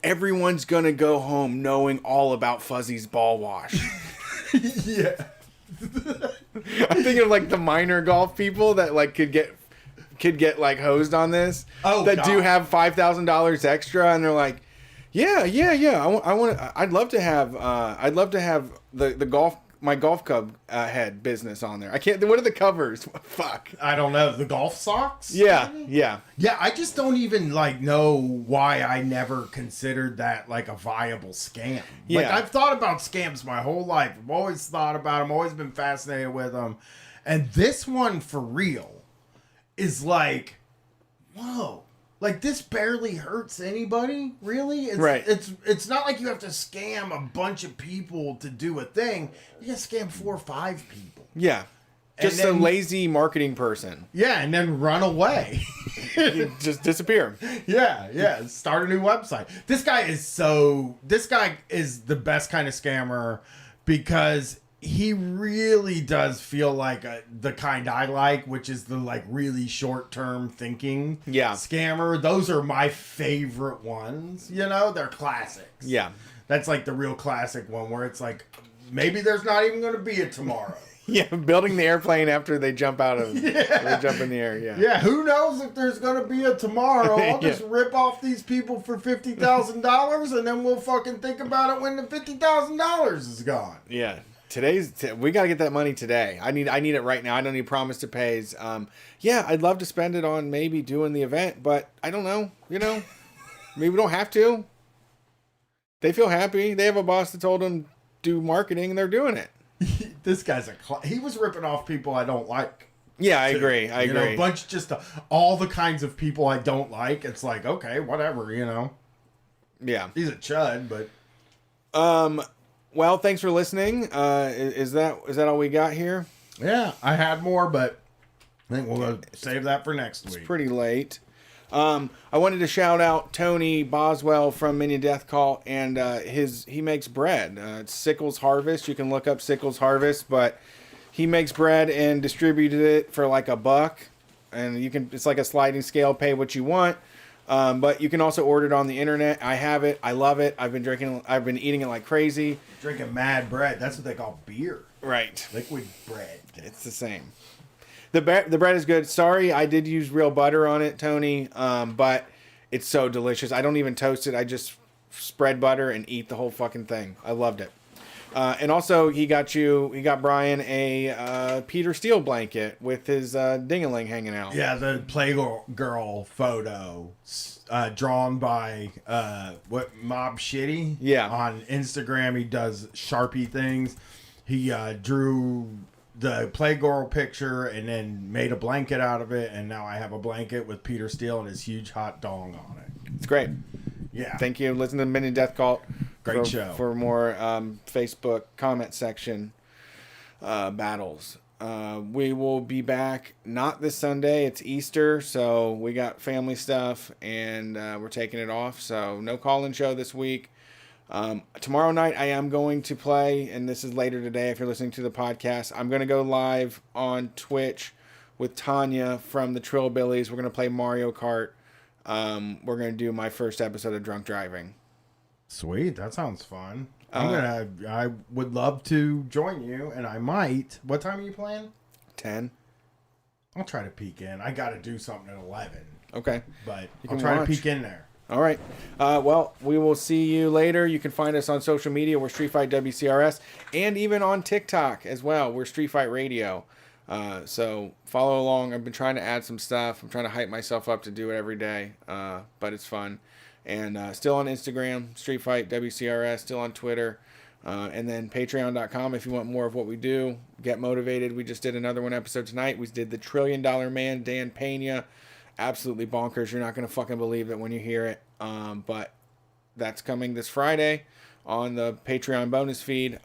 Everyone's gonna go home knowing all about Fuzzies Ball Wash.
Yeah.
I'm thinking of like the minor golf people that like could get like hosed on this.
Oh,
that
God.
do have $5,000 extra, and they're like, I'd love to have my golf club head business on there. I can't. What are the covers? Fuck.
I don't know. The golf socks?
Yeah.
Yeah, I just don't even know why I never considered that like a viable scam.
Yeah.
Like, I've thought about scams my whole life. I've always thought about them, always been fascinated with them. And this one for real is like, whoa. Like, this barely hurts anybody, really?
Right.
It's not like you have to scam a bunch of people to do a thing. You just scam 4 or 5 people.
Yeah. Just a lazy marketing person.
Yeah, and then run away.
You just disappear.
Yeah. Start a new website. This guy is the best kind of scammer, because he really does feel like the kind I like, which is the like really short-term thinking scammer. Those are my favorite ones. They're classics.
Yeah.
That's like the real classic one where it's like, maybe there's not even going to be a tomorrow.
Yeah, building the airplane after they jump out of they jump in the air. Yeah,
who knows if there's gonna be a tomorrow? I'll just rip off these people for $50,000, and then we'll fucking think about it when the $50,000 is gone.
Yeah, we gotta get that money today. I need it right now. I don't need promise to pays. I'd love to spend it on maybe doing the event, but I don't know. Maybe we don't have to. They feel happy. They have a boss that told them do marketing, and they're doing it.
This guy's he was ripping off people I don't like.
Yeah, I agree.
A bunch all the kinds of people I don't like. It's like, okay, whatever, Yeah. He's a chud, but
well, thanks for listening. Is that all we got here?
Yeah, I had more, but I think we'll go save that for next week.
It's pretty late. I wanted to shout out Tony Boswell from Mini Death Cult, and he makes bread. It's Sickles Harvest. You can look up Sickles Harvest, but he makes bread and distributed it for like $1, and it's like a sliding scale, pay what you want. But you can also order it on the internet. I have it. I love it. I've been eating it like crazy.
Drinking mad bread. That's what they call beer.
Right.
Liquid bread.
It's the same. The bread is good. Sorry, I did use real butter on it, Tony, but it's so delicious. I don't even toast it. I just spread butter and eat the whole fucking thing. I loved it. And also, he got Brian a Peter Steele blanket with his ding-a-ling hanging out.
Yeah, the Playgirl photo drawn by Mob Shitty.
Yeah.
On Instagram, he does Sharpie things. He drew the Playgirl picture and then made a blanket out of it, and now I have a blanket with Peter Steele and his huge hot dong on it.
It's great.
Yeah.
Thank you. Listen to Mini Death Cult.
Great show.
For more Facebook comment section battles. We will be back not this Sunday. It's Easter, so we got family stuff, and we're taking it off. So no call-in show this week. Tomorrow night I am going to play, and this is later today if you're listening to the podcast. I'm going to go live on Twitch with Tanya from the Trillbillies. We're going to play Mario Kart. we're going to do my first episode of Drunk Driving.
Sweet, that sounds fun. I would love to join you, and I might. What time are you playing?
10.
I'll try to peek in. I got to do something at 11.
Okay.
But
You
I'll
can
try
watch.
to peek in there.
All right. Well, we will see you later. You can find us on social media. We're Street Fight WCRS, and even on TikTok as well. We're Street Fight Radio. So follow along. I've been trying to add some stuff. I'm trying to hype myself up to do it every day, but it's fun. And still on Instagram, Street Fight WCRS. Still on Twitter. And then patreon.com if you want more of what we do. Get motivated. We just did another episode tonight. We did the $1 Trillion Man, Dan Pena. Absolutely bonkers. You're not going to fucking believe it when you hear it. But that's coming this Friday on the Patreon bonus feed.